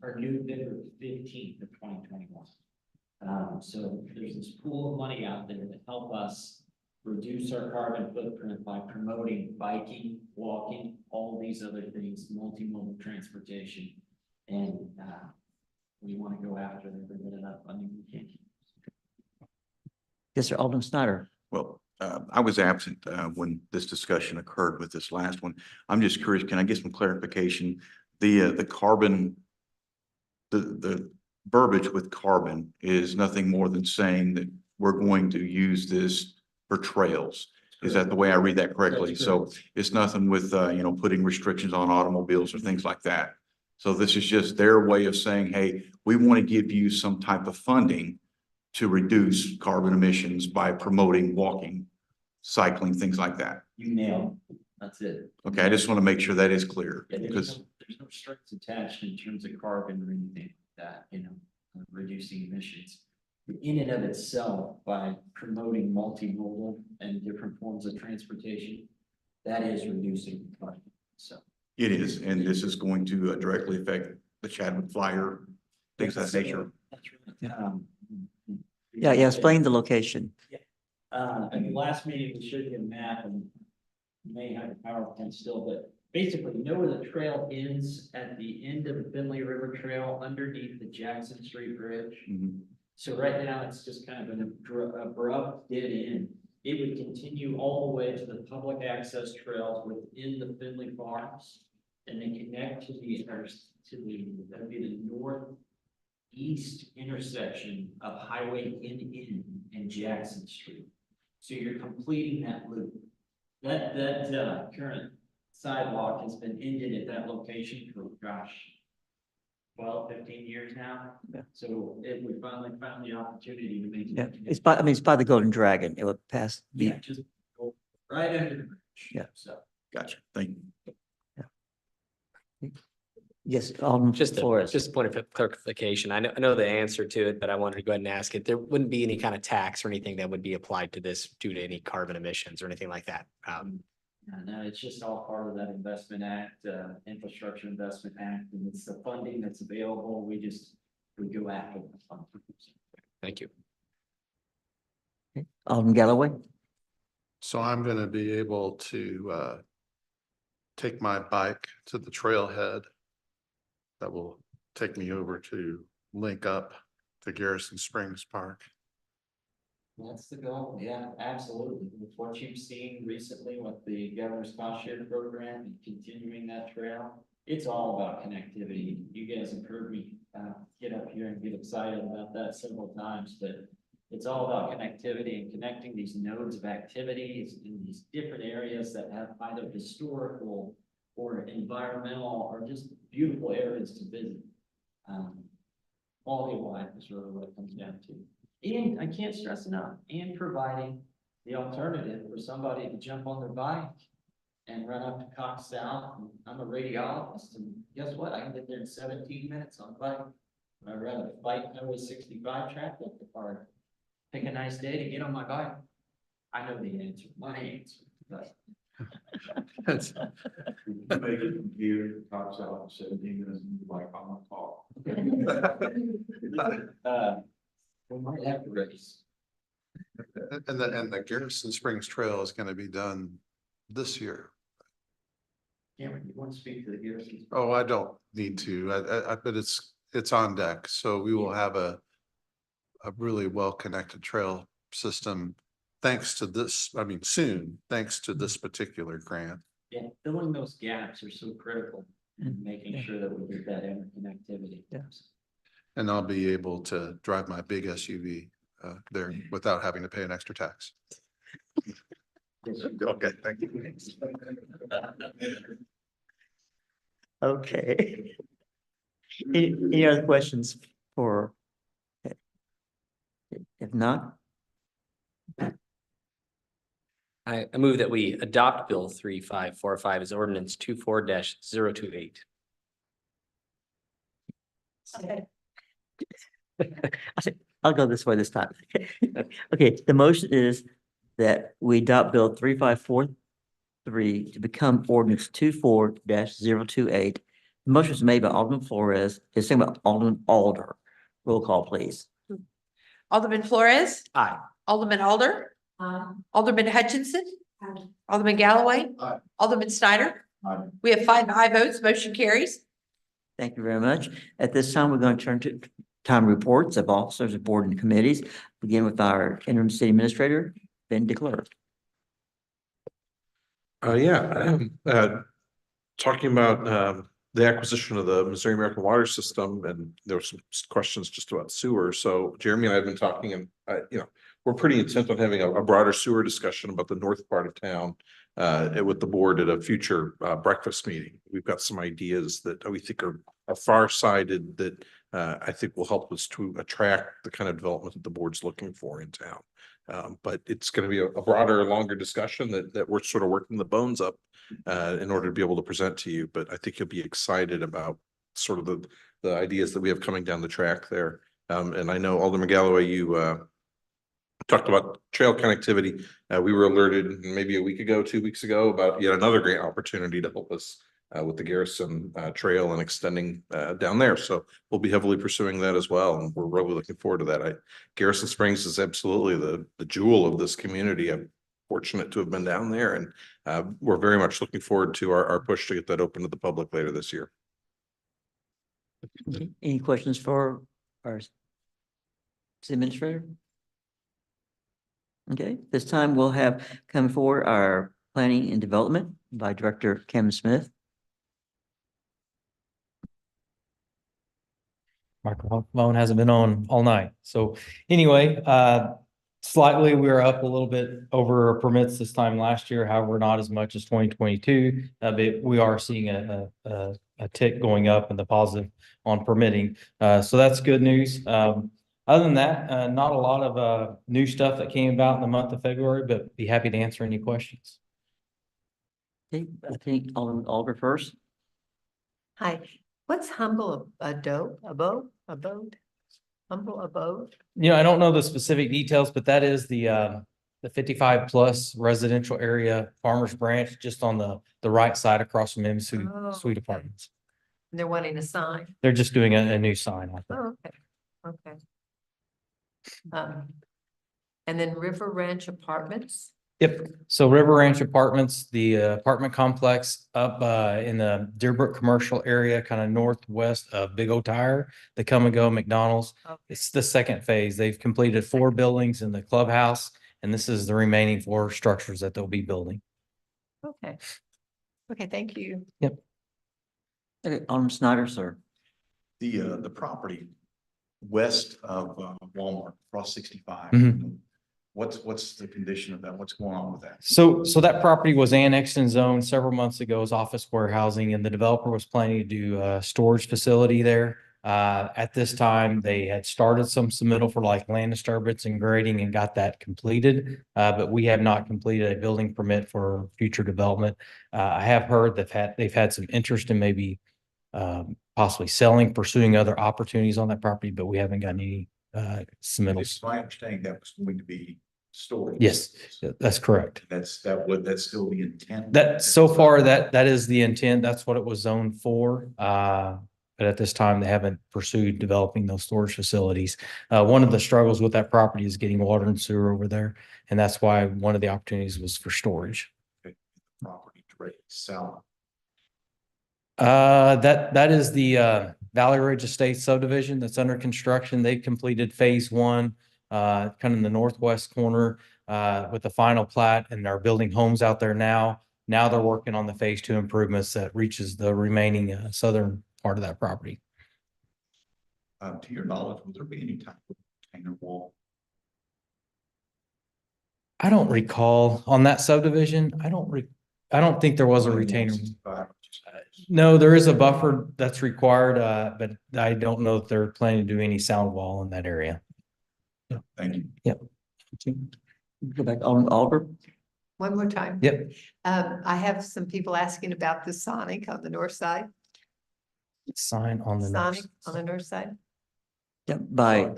of 2021. So there's this pool of money out there to help us reduce our carbon footprint by promoting biking, walking, all these other things, multimodal transportation. And we want to go after every bit of that funding we can. Yes, sir, Alderman Snyder. Well, I was absent when this discussion occurred with this last one. I'm just curious, can I get some clarification? The carbon, the verbiage with carbon is nothing more than saying that we're going to use this for trails. Is that the way I read that correctly? That's So correct. it's nothing with, putting restrictions on automobiles or things like that. So this is just their way of saying, hey, we want to give you some type of funding to reduce carbon emissions by promoting walking, cycling, things like that. You nailed it. That's it. Okay, I just want to make sure that is clear Yeah, because, there's no strings attached in terms of carbon or anything like that, reducing emissions. In and of itself, by promoting multimodal and different forms of transportation, that is reducing carbon. So. it is, and this is going to directly affect the Chadwick Flyer, things of that nature. That's right. Yeah, explain the location. At the last meeting, we showed you a map and you may have a PowerPoint still, but basically you know where the trail ends at the end of the Finley River Trail underneath the Jackson Street Bridge. Mhm. So right now it's just kind of an abrupt dead end. It would continue all the way to the public access trails within the Finley Farms and then connect to that'd be the northeast intersection of Highway N and Jackson Street. So you're completing that loop. That current sidewalk has been ended at that location for, 12, 15 years now. Yeah. So we finally found the opportunity to make. Yeah, it's by the Golden Dragon. It would pass. Yeah, just go right under the bridge. Yeah. So. Gotcha. Thank you. Yes, Alderman Just Flores. a point of clarification. I know the answer to it, but I wanted to go ahead and ask it. There wouldn't be any kind of tax or anything that would be applied to this due to any carbon emissions or anything like that. No, it's just all part of that investment act, Infrastructure Investment Act, and it's the funding that's available. We go after the funding. Thank you. Alderman Galloway. So I'm gonna be able to take my bike to the trailhead. That will take me over to link up to Garrison Springs Park. That's the goal. Yeah, absolutely. With what you've seen recently with the governor's cost share program and continuing that trail, it's all about connectivity. You guys have heard me get up here and get excited about that several times, but it's all about connectivity and connecting these nodes of activities in these different areas that have either historical or environmental or just beautiful areas to visit. Quality of life is really what it comes down to. And I can't stress enough, and providing the alternative for somebody to jump on their bike and run up to Cox South. I'm a radiologist, and guess what? I can get there in 17 minutes on a bike. I'd rather fight Highway 65 traffic or pick a nice day to get on my bike. I know the answer, my answer, but. You make it from here to Cox South in 17 minutes and you're like, I'm on call. We might have to race. And the Garrison Springs Trail is gonna be done this year. Cameron, you want to speak to the Garrison? Oh, I don't need to, but it's on deck, so we will have a really well-connected trail system. Thanks to this, soon, thanks to this particular grant. Yeah, filling those gaps are so critical. making sure that we get that interconnectivity. Yeah. And I'll be able to drive my big SUV there without having to pay an extra tax. Okay, thank you. Okay. Any other questions for? If not, I move that we adopt Bill 3545 as ordinance 24-028. I'll go this way this time. Okay, the motion is that we adopt Bill 3543 to become ordinance 24-028. The motion is made by Alderman Flores, is seconded by Alderman Alder. Roll call, please. Alderman Flores, Aye. Alderman Alder, Alderman Hutchinson, Alderman Galloway, Aye. Alderman Snyder. Aye. We have 5 aye votes, motion carries. Thank you very much. At this time, we're going to turn to time reports of officers of board and committees. Begin with our interim city administrator, Ben DeClerc. Talking about the acquisition of the Missouri American Water System, and there were some questions just about sewer. So Jeremy and I have been talking, and we're pretty intent on having a broader sewer discussion about the north part of town with the board at a future breakfast meeting. We've got some ideas that we think are far-sighted that I think will help us to attract the kind of development that the board's looking for in town. But it's going to be a broader, longer discussion that we're sort of working the bones up in order to be able to present to you. But I think you'll be excited about sort of the ideas that we have coming down the track there. And I know Alderman Galloway, you talked about trail connectivity. We were alerted maybe a week ago, 2 weeks ago, about yet another great opportunity to help us with the Garrison Trail and extending down there. So we'll be heavily pursuing that as well. And we're really looking forward to that. Garrison Springs is absolutely the jewel of this community. I'm fortunate to have been down there, and we're very much looking forward to our push to get that open to the public later this year. Okay. Any questions for our city administrator? Okay, this time we'll have come forward our planning and development by Director Kim Smith. Microphone hasn't been on all night. So anyway, slightly, we were up a little bit over permits this time last year. However, not as much as 2022. But we are seeing a tick going up in the positive on permitting. So that's good news. Other than that, not a lot of new stuff that came about in the month of February, but be happy to answer any questions. Okay, I think Alder first. Hi, what's humble abode? Humble abode? I don't know the specific details, but that is the 55 plus residential area Farmers Branch, just on the right side across from Suite okay. Apartments. They're wanting a sign. They're just doing a new sign, I think. Oh, okay. And then River Ranch Apartments. Yep. So River Ranch Apartments, the apartment complex up in the Deerbrook commercial area, kind of northwest of Big O Tire, the Come and Go McDonald's. Okay. It's the second phase. They've completed 4 buildings in the clubhouse, and this is the remaining 4 structures that they'll be building. Okay. Okay, thank you. Yep. Okay, Alderman Snyder, sir. The property west of Walmart, across 65. Mhm. What's the condition of that? What's going on with that? So that property was annexed and zoned several months ago as office warehousing, and the developer was planning to do a storage facility there. At this time, they had started some submittal for like land disturbance and grading and got that completed. But we have not completed a building permit for future development. I have heard they've had some interest in maybe possibly selling, pursuing other opportunities on that property, but we haven't gotten any submittals. It's my understanding that was going to be storage. Yes, that's correct. That's still the intent. That so far that is the intent. That's what it was zoned for. But at this time, they haven't pursued developing those storage facilities. One of the struggles with that property is getting water and sewer over there, and that's why one of the opportunities was for storage. Property to ready to sell. That is the Valley Ridge Estates subdivision that's under construction. They completed phase 1, kind of in the northwest corner with the final plat, and are building homes out there now. Now they're working on the phase 2 improvements that reaches the remaining southern part of that property. To your knowledge, will there be any type of container wall? I don't recall on that subdivision. I don't think there was a retainer. No, there is a buffer that's required, but I don't know if they're planning to do any sound wall in that area. Thank you. Yep. Go back on Alder. One more time. Yep. I have some people asking about the Sonic on the north side. Sign on the Sonic north. on the north side. Yep, by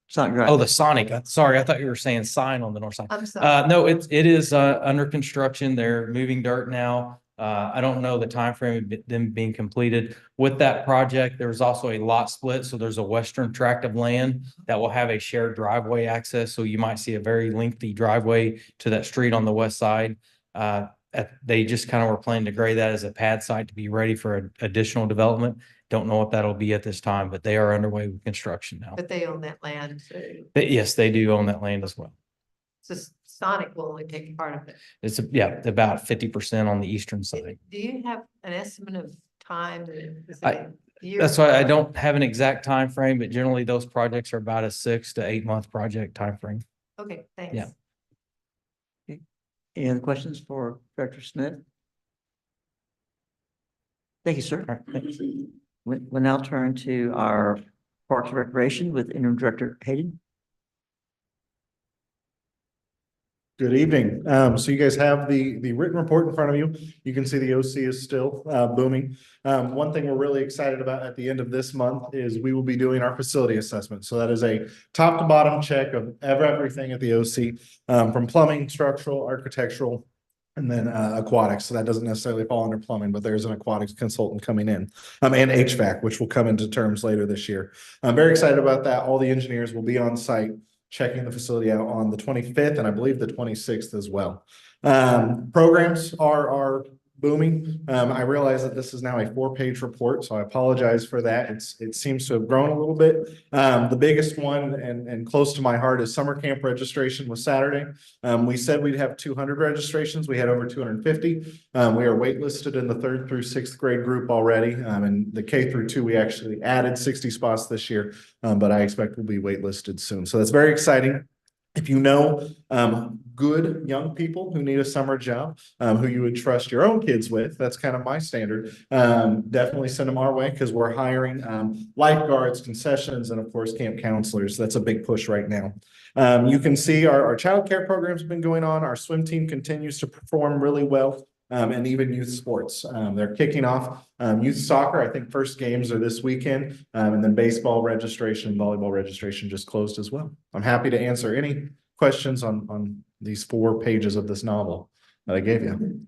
Sonic Drive. Oh, the Sonic. Sorry, I thought you were saying sign on the north side. I'm sorry. No, it is under construction. They're moving dirt now. I don't know the timeframe of them being completed. With that project, there's also a lot split. So there's a western tract of land that will have a shared driveway access. So you might see a very lengthy driveway to that street on the west side. They just kind of were planning to grade that as a pad site to be ready for additional development. Don't know what that'll be at this time, but they are underway with construction now. But they own that land. Yes, they do own that land as well. So Sonic will only take part of it. It's about 50% on the eastern side. Do you have an estimate of time? That's why I don't have an exact time frame, but generally those projects are about a 6 to 8 month project time frame. Okay, thanks. Yeah. Any other questions for Director Smith? Thank you, sir. All right, thanks. We'll now turn to our Parks and Recreation with Interim Director Hayden. Good evening. So you guys have the written report in front of you. You can see the OC is still booming. One thing we're really excited about at the end of this month is we will be doing our facility assessment. So that is a top to bottom check of everything at the OC, from plumbing, structural, architectural, and then aquatics. So that doesn't necessarily fall under plumbing, but there's an aquatics consultant coming in, and HVAC, which will come into terms later this year. I'm very excited about that. All the engineers will be on site checking the facility out on the 25th and I believe the 26th as well. Programs are booming. I realize that this is now a 4-page report, so I apologize for that. It seems to have grown a little bit. The biggest one and close to my heart is summer camp registration was Saturday. We said we'd have 200 registrations. We had over 250. We are waitlisted in the 3rd through 6th grade group already. And the K through 2, we actually added 60 spots this year, but I expect we'll be waitlisted soon. So that's very exciting. If you know good young people who need a summer job, who you would trust your own kids with, that's kind of my standard. Definitely send them our way because we're hiring lifeguards, concessions, and of course camp counselors. That's a big push right now. You can see our childcare programs have been going on. Our swim team continues to perform really well. And even youth sports. They're kicking off youth soccer. I think first games are this weekend. And then baseball registration, volleyball registration just closed as well. I'm happy to answer any questions on these 4 pages of this novel that I gave you.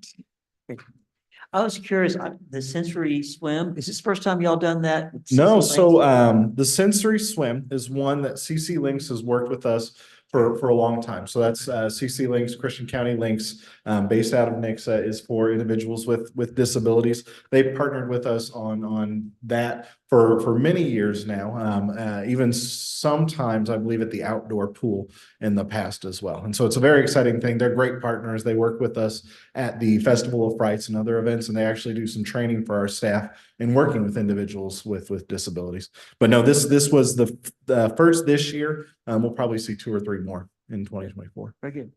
I was curious, the sensory swim, is this the first time y'all done that? No, so the sensory swim is one that CC Links has worked with us for a long time. So that's CC Links, Christian County Links, based out of Nixa, is for individuals with disabilities. They've partnered with us on that for many years now, even sometimes I believe at the outdoor pool in the past as well. And so it's a very exciting thing. They're great partners. They work with us at the Festival of Frights and other events, and they actually do some training for our staff in working with individuals with disabilities. But no, this was the first this year. We'll probably see 2 or 3 more in 2024. Very good.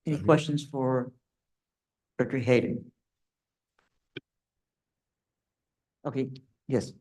Any questions for Director Hayden? Okay, yes.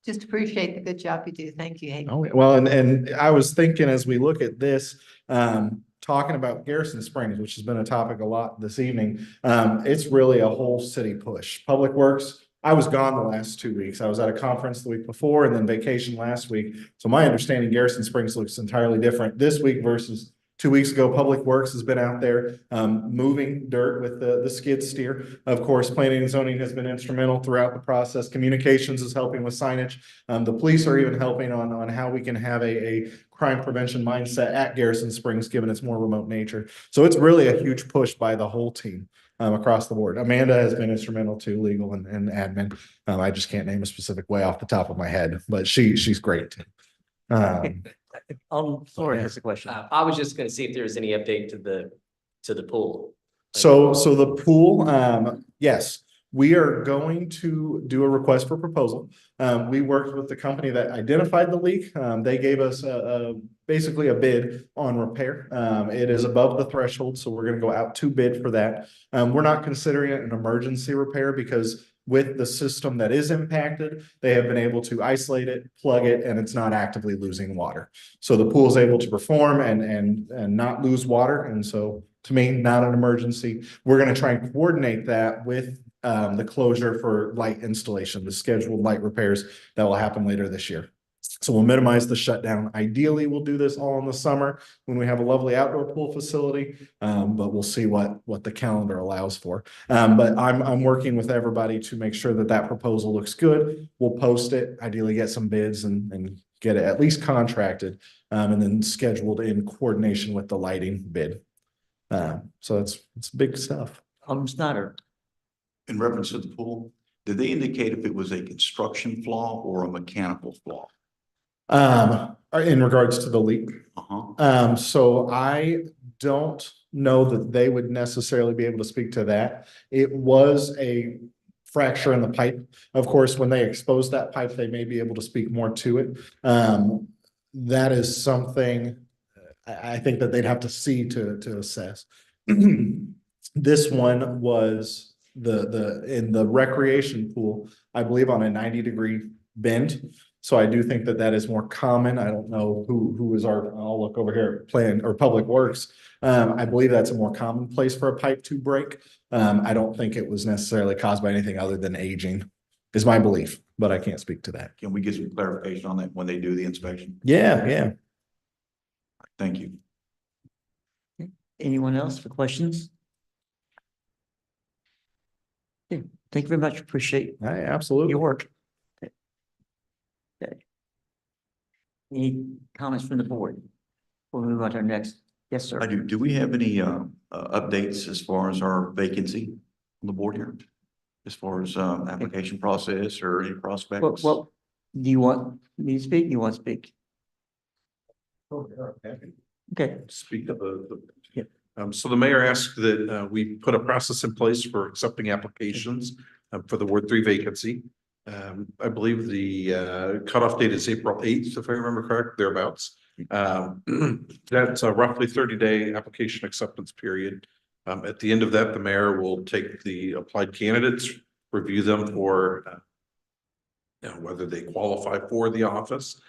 Just appreciate the good job you do. Thank you, Hayden. Oh, well, and I was thinking as we look at this, talking about Garrison Springs, which has been a topic a lot this evening, it's really a whole city push. Public Works, I was gone the last 2 weeks. I was at a conference the week before and then vacation last week. So my understanding, Garrison Springs looks entirely different this week versus 2 weeks ago. Public Works has been out there moving dirt with the skid steer. Of course, planning and zoning has been instrumental throughout the process. Communications is helping with signage. The police are even helping on how we can have a crime prevention mindset at Garrison Springs, given its more remote nature. So it's really a huge push by the whole team across the board. Amanda has been instrumental too, legal and admin. I just can't name a specific way off the top of my head, but she's great. On floor has a question. I was just gonna see if there was any update to the pool. So the pool, yes, we are going to do a request for proposal. We worked with the company that identified the leak. They gave us basically a bid on repair. It is above the threshold, so we're gonna go out to bid for that. We're not considering it an emergency repair because with the system that is impacted, they have been able to isolate it, plug it, and it's not actively losing water. So the pool is able to perform and not lose water. And so to me, not an emergency. We're gonna try and coordinate that with the closure for light installation, the scheduled light repairs that will happen later this year. So we'll minimize the shutdown. Ideally, we'll do this all in the summer when we have a lovely outdoor pool facility. But we'll see what the calendar allows for. But I'm working with everybody to make sure that that proposal looks good. We'll post it, ideally get some bids and get it at least contracted, and then scheduled in coordination with the lighting bid. So it's big stuff. Alderman Snyder. In reference to the pool, did they indicate if it was a construction flaw or a mechanical flaw? In regards to the leak. Uh-huh. So I don't know that they would necessarily be able to speak to that. It was a fracture in the pipe. Of course, when they expose that pipe, they may be able to speak more to it. That is something I think that they'd have to see to assess. This one was in the recreation pool, I believe on a 90-degree bend. So I do think that that is more common. I don't know who is I'll look over here at Plan or Public Works. I believe that's a more common place for a pipe to break. I don't think it was necessarily caused by anything other than aging, is my belief, but I can't speak to that. Can we get some clarification on that when they do the inspection? Yeah. Thank you. Anyone else for questions? Okay, thank you very much. Appreciate Absolutely. your work. Okay. Any comments from the board? We'll move on to our next. Yes, sir. I do. Do we have any updates as far as our vacancy on the board here? As far as application process or any prospects? Well, do you want me to speak? You want to speak? Okay. Speak of Yeah. So the mayor asked that we put a process in place for accepting applications for the Ward 3 vacancy. I believe the cutoff date is April 8th, if I remember correct, thereabouts. That's a roughly 30-day application acceptance period. At the end of that, the mayor will take the applied candidates, review them for whether they qualify for the office.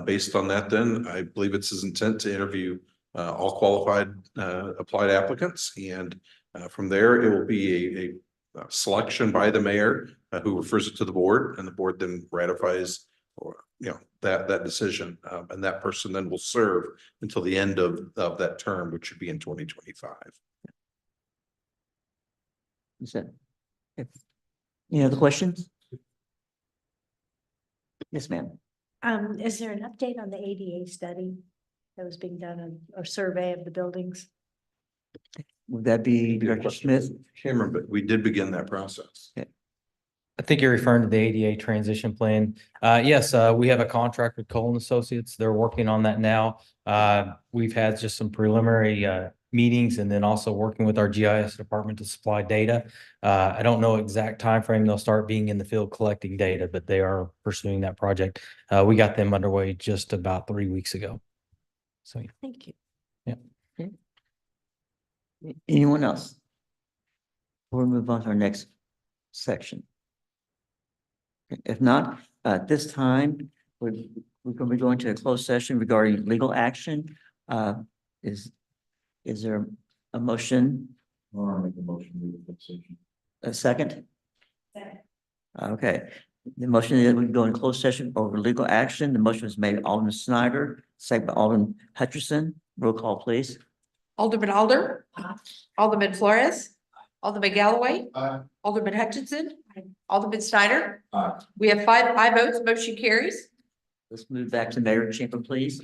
Based on that, then I believe it's his intent to interview all qualified applied applicants, and from there it will be a selection by the mayor who refers it to the board, and the board then ratifies or that decision, and that person then will serve until the end of that term, which should be in 2025. Is that? Any other questions? Yes, ma'am. Is there an update on the ADA study that was being done or survey of the buildings? Would that be Director Smith? Cameron, but we did begin that process. Okay. I think you're referring to the ADA transition plan. Yes, we have a contract with Cole & Associates. They're working on that now. We've had just some preliminary meetings and then also working with our GIS department to supply data. I don't know exact time frame they'll start being in the field collecting data, but they are pursuing that project. We got them underway just about 3 weeks ago. So, Thank you. yeah. Okay. Anyone else? We'll move on to our next section. If not, at this time, we're going to be going to a closed session regarding legal action. Is there a motion? I'll make a motion. A second? Okay. The motion is we go in closed session over legal action. The motion was made by Alderman Snyder, second by Alderman Hutcherson. Roll call, please. Alderman Alder. Alderman Flores. Alderman Galloway. Alderman Hutchinson. Alderman Snyder. We have five votes, motion carries. Let's move back to Mayor Chamber, please.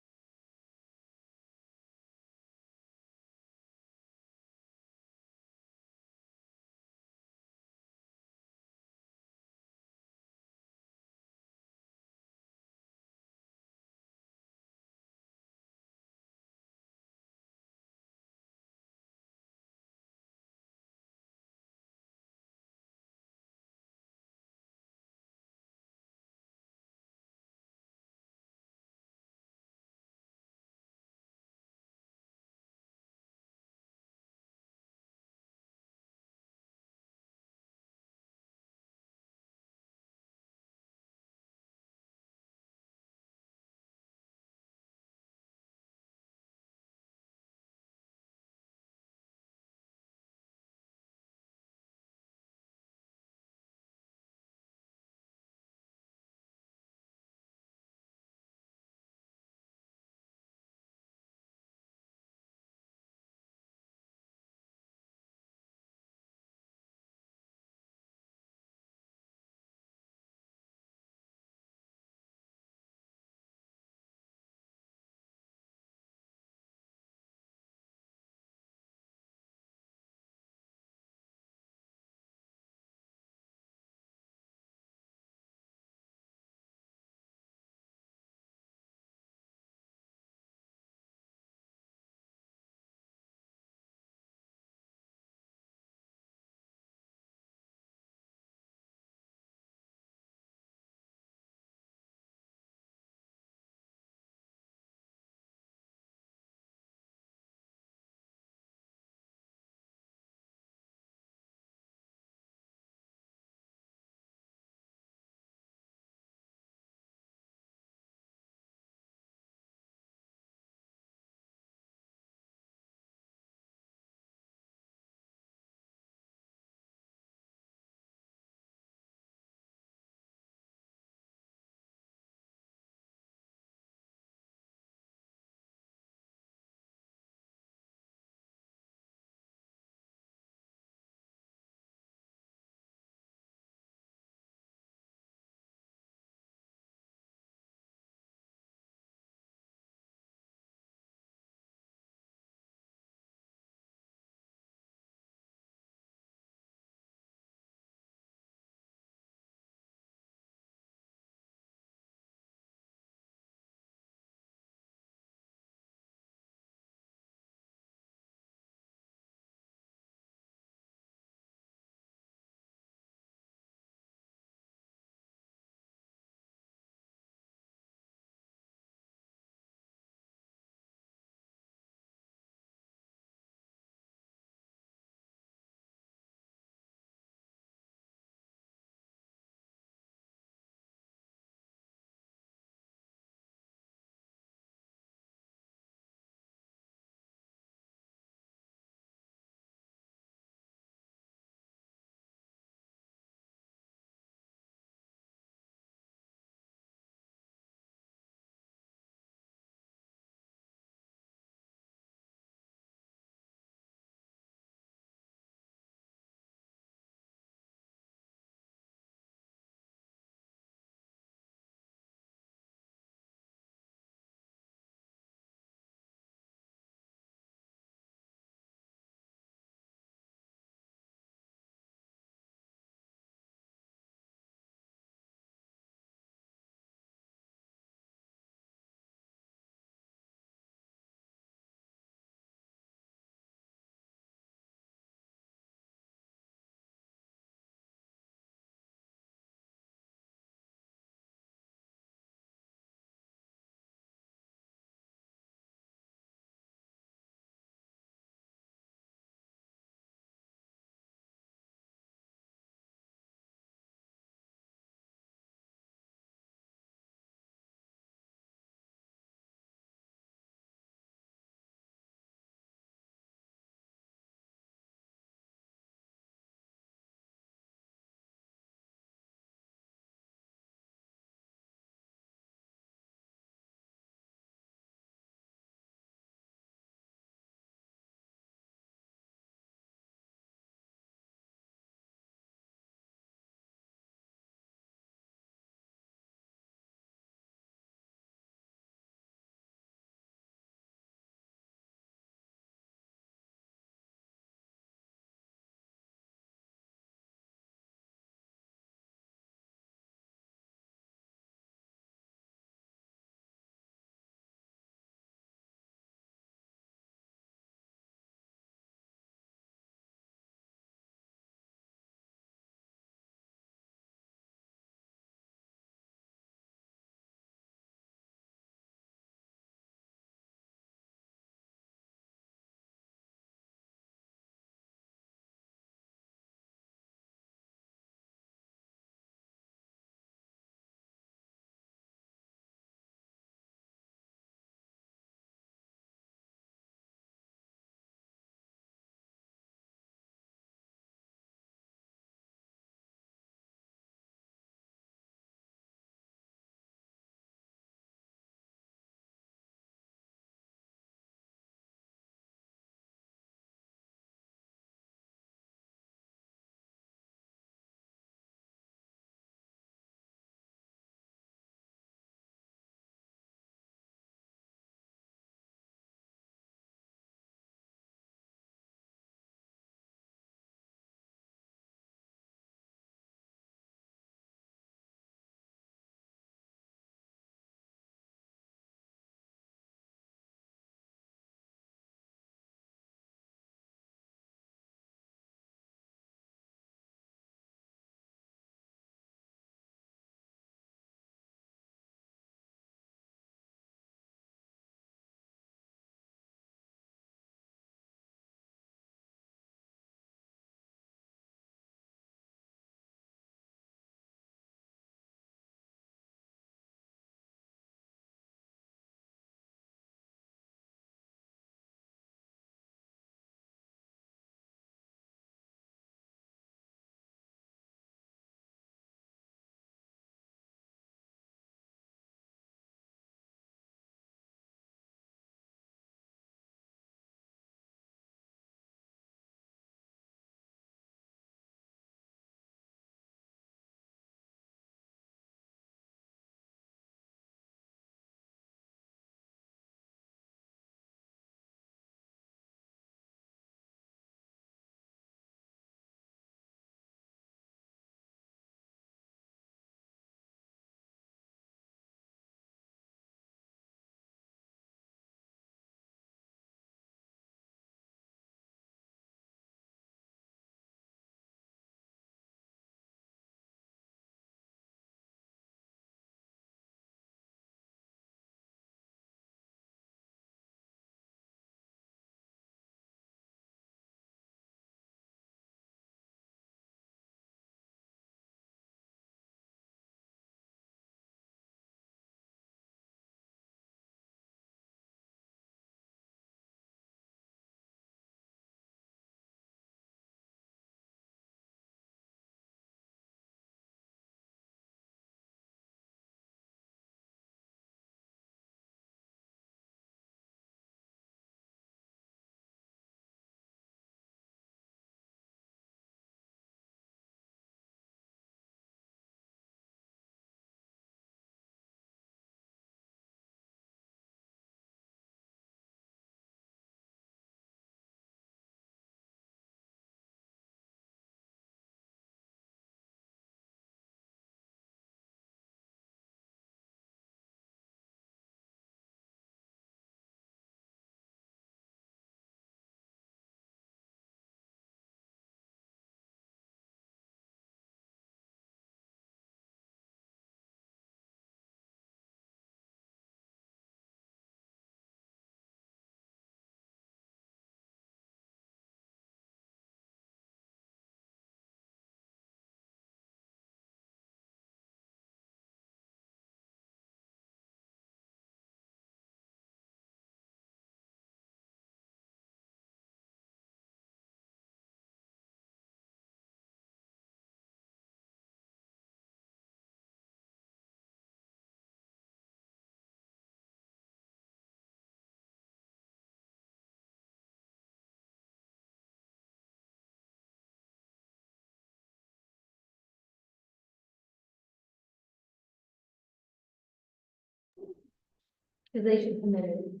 Because they should come in.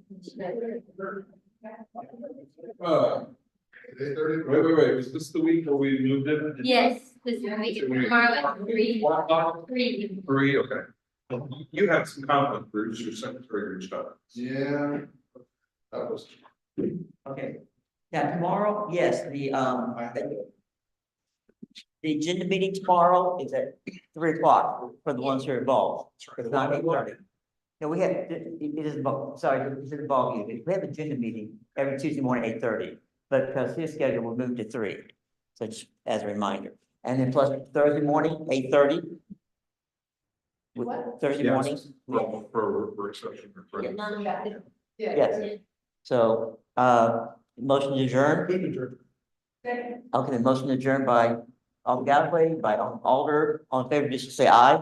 Wait, was this the week where we moved it? Yes, this week, tomorrow at 3. 3. 3, okay. You had some conflict, Bruce, your secretary reached out. Yeah. That was. Okay. Now, tomorrow, yes, the agenda meeting tomorrow is at 3 o'clock for the ones who are involved. It's not 8:30. No, we have, it is, sorry, it's in the ball game. We have an agenda meeting every Tuesday morning, 8:30, but because his schedule will move to 3. So just as a reminder. And then plus Thursday morning, 8:30. Thursday morning. For work session. Yes. So, motion to adjourn. Okay, the motion adjourned by Alder Galloway, by Alder, all in favor, just say aye.